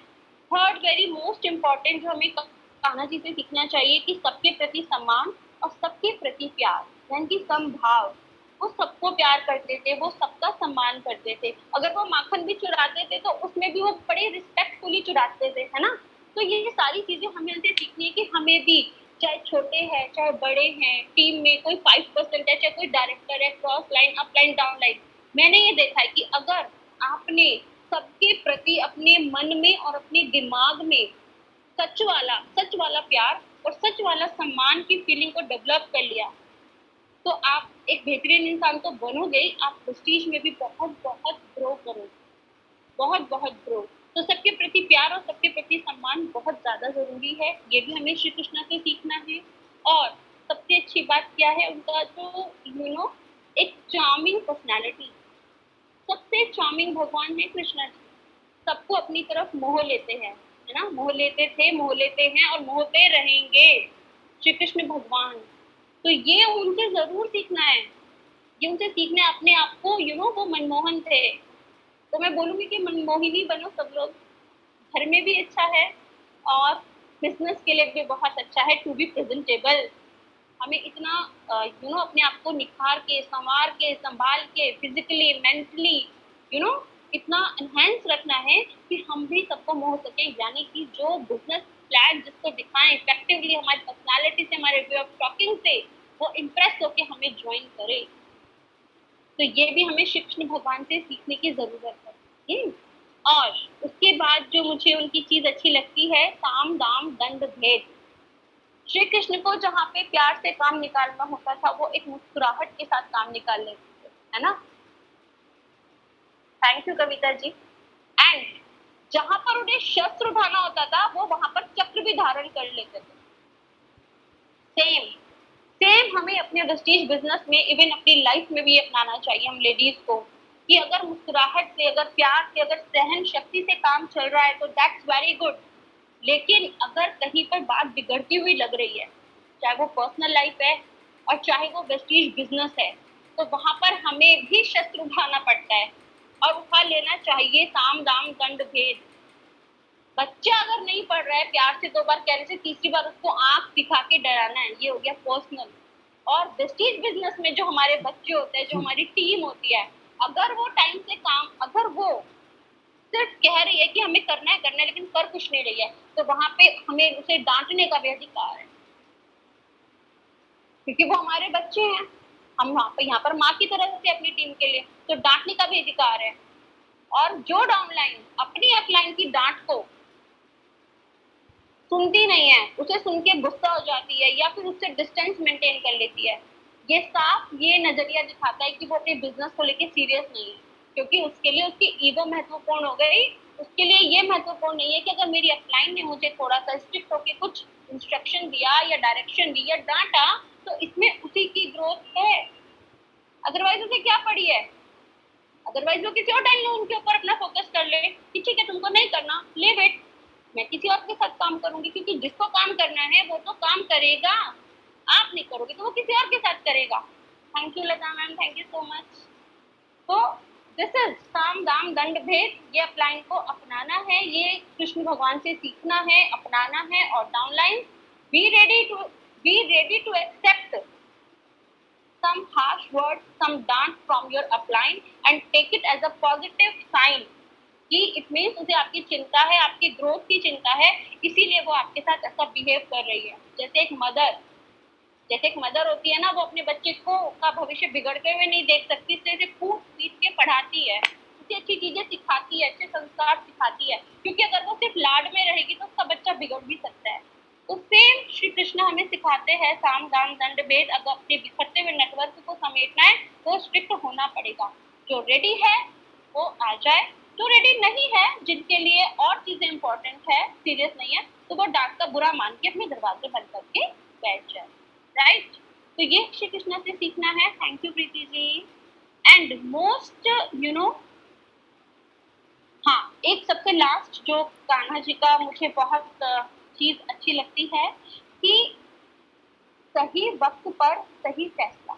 third very most important जो हमें कान्हा जी से सीखना चाहिए कि सबके प्रति सम्मान और सबके प्रति प्यार, यानी कि समभाव। वो सबको प्यार करते थे, वो सबका सम्मान करते थे। अगर वो माखन भी चुराते थे तो उसमें भी वो बड़े रिस्पेक्टफुली चुराते थे, है ना। तो ये सारी चीजें हमें उनसे सीखनी है कि हमें भी, चाहे छोटे हैं चाहे बड़े हैं, टीम में कोई 5% है, चाहे कोई डायरेक्टर है, cross line, up line, down line, मैंने ये देखा है कि अगर आपने सबके प्रति अपने मन में और अपने दिमाग में सच वाला प्यार और सच वाला सम्मान की फीलिंग को डेवलप कर लिया, तो आप एक बेहतरीन इंसान तो बनोगे ही, आप प्रेस्टीज में भी बहुत बहुत ग्रो करोगे, बहुत बहुत ग्रो। तो सबके प्रति प्यार और सबके प्रति सम्मान बहुत ज्यादा जरूरी है, ये भी हमें श्री कृष्ण से सीखना है। और सबसे अच्छी बात क्या है उनका, जो एक चार्मिंग पर्सनालिटी, सबसे चार्मिंग भगवान है कृष्ण जी, सबको अपनी तरफ मोह लेते हैं, है ना, मोह लेते थे, मोह लेते हैं और मोहते रहेंगे श्री कृष्ण भगवान। तो ये उनसे जरूर सीखना है, ये उनसे सीखना है अपने आप को, वो मनमोहन थे। तो मैं बोलूंगी कि मनमोहिनी बनो सब लोग, घर में भी अच्छा है और बिजनेस के लिए भी बहुत अच्छा है टू बी प्रेजेंटेबल। हमें इतना अपने आप को निखार के, संवार के, संभाल के, फिजिकली, मेंटली इतना एनहेंस रखना है कि हम भी सबको मोह सके, यानी कि जो बिजनेस प्लान जिसको दिखाएं इफेक्टिवली हमारी पर्सनालिटी से, हमारे वे ऑफ टॉकिंग से, वो इम्प्रेस होके हमें ज्वाइन करे। तो ये भी हमें श्री कृष्ण भगवान से सीखने की जरूरत है। और उसके बाद जो मुझे उनकी चीज अच्छी लगती है, साम दाम दंड भेद। श्री कृष्ण को जहाँ पे प्यार से काम निकालना होता था, वो एक मुस्कुराहट के साथ काम निकाल लेते थे, है ना। Thank you Kavita ji. And जहां पर उन्हें शस्त्र उठाना होता था, वो वहां पर चक्र भी धारण कर लेते थे। सेम हमें अपने प्रेस्टीज बिजनेस में, इवन अपनी लाइफ में भी अपनाना चाहिए हम लेडीज को, कि अगर मुस्कुराहट से, अगर प्यार से, अगर सहन शक्ति से काम चल रहा है तो दैट्स वेरी गुड। लेकिन अगर कहीं पर बात बिगड़ती हुई लग रही है, चाहे वो पर्सनल लाइफ है और चाहे वो प्रेस्टीज बिजनेस है, तो वहां पर हमें भी शस्त्र उठाना पड़ता है और उठा लेना चाहिए साम दाम दंड भेद। बच्चा अगर नहीं पढ़ रहा है, प्यार से 2 बार कहने से तीसरी बार उसको आंख दिखा के डराना है, ये हो गया पर्सनल। और प्रेस्टीज बिजनेस में जो हमारे बच्चे होते हैं, जो हमारी टीम होती है, अगर वो टाइम से काम, अगर वो सिर्फ कह रही है कि हमें करना है लेकिन कर कुछ नहीं रही है, तो वहां पे हमें उसे डांटने का भी अधिकार है, क्योंकि वो हमारे बच्चे हैं। हम यहाँ पर माँ की तरह से अपनी टीम के लिए, तो डांटने का भी अधिकार है। और जो डाउनलाइन अपनी अपलाइन की डांट को सुनती नहीं है, उसे सुन के गुस्सा हो जाती है या फिर उससे डिस्टेंस मेंटेन कर लेती है, ये साफ ये नजरिया दिखाता है कि वो अपने बिजनेस को लेके सीरियस नहीं है, क्योंकि उसके लिए उसकी ईगो महत्वपूर्ण हो गई। उसके लिए ये महत्वपूर्ण नहीं है कि अगर मेरी अपलाइन ने मुझे थोड़ा सा स्ट्रिक्ट होकर कुछ इंस्ट्रक्शन दिया या डायरेक्शन दी या डांटा, तो इसमें उसी की ग्रोथ है, अदरवाइज उसे क्या पड़ी है। अदरवाइज वो किसी और टाइम उनके ऊपर अपना फोकस कर ले कि ठीक है तुमको नहीं करना, लीव इट, मैं किसी और के साथ काम करूंगी, क्योंकि जिसको काम करना है वो तो काम करेगा, आप नहीं करोगे तो वो किसी और के साथ करेगा। Thank you Lata ma'am, thank you so much. तो दिस इज साम दाम दंड भेद, ये अपलाइन को अपनाना है, ये कृष्ण भगवान से सीखना है, अपनाना है। और downline, be ready to accept some harsh words, some dance from your upline and take it as a positive sign कि इट मीन्स उसे आपकी चिंता है, आपकी ग्रोथ की चिंता है, इसीलिए वो आपके साथ ऐसा बिहेव कर रही है। जैसे एक मदर होती है ना, वो अपने बच्चे को का भविष्य बिगड़ते हुए नहीं देख सकती, इसलिए उसे खूब पीट के पढ़ाती है, उसे अच्छी चीजें सिखाती है, अच्छे संस्कार सिखाती है, क्योंकि अगर वो सिर्फ लाड में रहेगी तो उसका बच्चा बिगड़ भी सकता है। तो सेम श्री कृष्ण हमें सिखाते हैं साम दाम दंड भेद। अगर अपने बिखरते हुए नेटवर्क को समेटना है तो स्ट्रिक्ट होना पड़ेगा। जो रेडी है वो आ जाए, जो रेडी नहीं है, जिनके लिए और चीजें इंपॉर्टेंट है, सीरियस नहीं है, तो वो डांट का बुरा मान के अपने दरवाजे बंद करके बैठ जाए। राइट, तो ये श्री कृष्ण से सीखना है। Thank you Preeti ji. And most हाँ, एक सबसे लास्ट जो कान्हा जी का मुझे बहुत चीज अच्छी लगती है कि सही वक्त पर सही फैसला,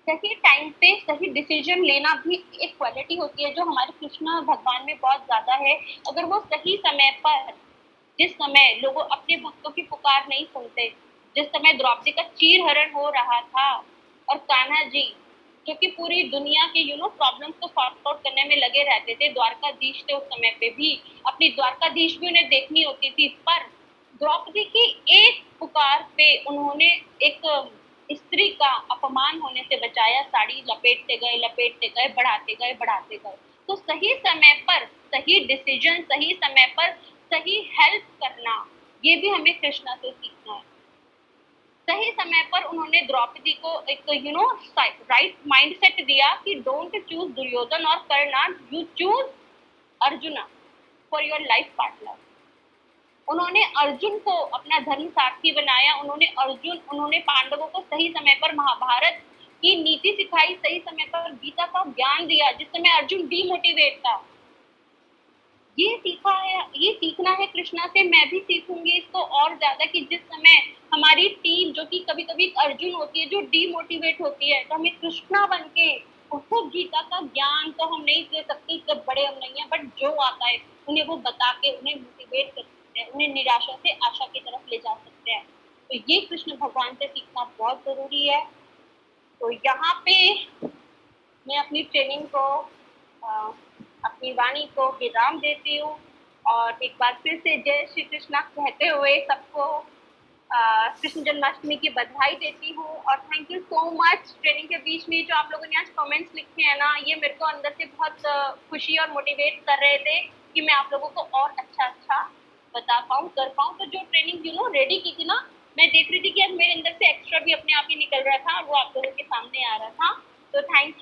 सही टाइम पे सही डिसीजन लेना भी एक क्वालिटी होती है जो हमारे कृष्ण भगवान में बहुत ज्यादा है। अगर वो सही समय पर, जिस समय लोग अपने भक्तों की पुकार नहीं सुनते, जिस समय द्रौपदी का चीर हरण हो रहा था और कान्हा जी जो कि पूरी दुनिया के प्रॉब्लम्स को सॉर्ट आउट करने में लगे रहते थे। द्वारकाधीश थे उस समय पे भी, अपनी द्वारकाधीश भी उन्हें देखनी होती थी, पर द्रौपदी की एक पुकार पे उन्होंने एक स्त्री का अपमान होने से बचाया। साड़ी लपेटते गए, बढ़ाते गए। तो सही समय पर सही डिसीजन, सही समय पर सही हेल्प करना, ये भी हमें कृष्णा से सीखना है। सही समय पर उन्होंने द्रौपदी को एक राइट माइंडसेट दिया कि डोंट चूज दुर्योधन और Karna, you choose Arjuna for your life partner. उन्होंने अर्जुन को अपना धर्म सारथी बनाया। उन्होंने पांडवों को सही समय पर महाभारत की नीति सिखाई, सही समय पर गीता का ज्ञान दिया, जिस समय अर्जुन डीमोटिवेट था। ये सीखना है कृष्णा से। मैं भी सीखूंगी इसको और ज्यादा कि जिस समय हमारी टीम जो कि कभी कभी अर्जुन होती है जो डीमोटिवेट होती है, तो हमें कृष्णा बनके उसको गीता का ज्ञान तो हम नहीं दे सकते, इतने बड़े हम नहीं है, बट जो आता है उन्हें वो बता के उन्हें मोटिवेट कर सकते हैं, उन्हें निराशा से आशा की तरफ ले जा सकते हैं। तो ये कृष्ण भगवान से सीखना बहुत जरूरी है। तो यहाँ पे मैं अपनी ट्रेनिंग को अपनी वाणी को विराम देती हूँ और एक बार फिर से जय श्री कृष्णा कहते हुए सबको कृष्ण जन्माष्टमी की बधाई देती हूँ। और thank you so much. Training के बीच में जो आप लोगों ने आज कमेंट्स लिखे हैं ना, ये मेरे को अंदर से बहुत खुशी और मोटिवेट कर रहे थे कि मैं आप लोगों को और अच्छा बता पाऊँ, कर पाऊँ। तो जो ट्रेनिंग रेडी की थी ना, मैं देख रही थी कि आज मेरे अंदर से एक्स्ट्रा भी अपने आप ही निकल रहा था और वो आप लोगों के सामने आ रहा था। तो thank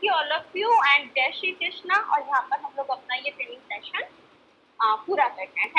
you all of you and जय श्री कृष्णा। और यहाँ पर हम लोग अपना ये ट्रेनिंग सेशन पूरा करते हैं।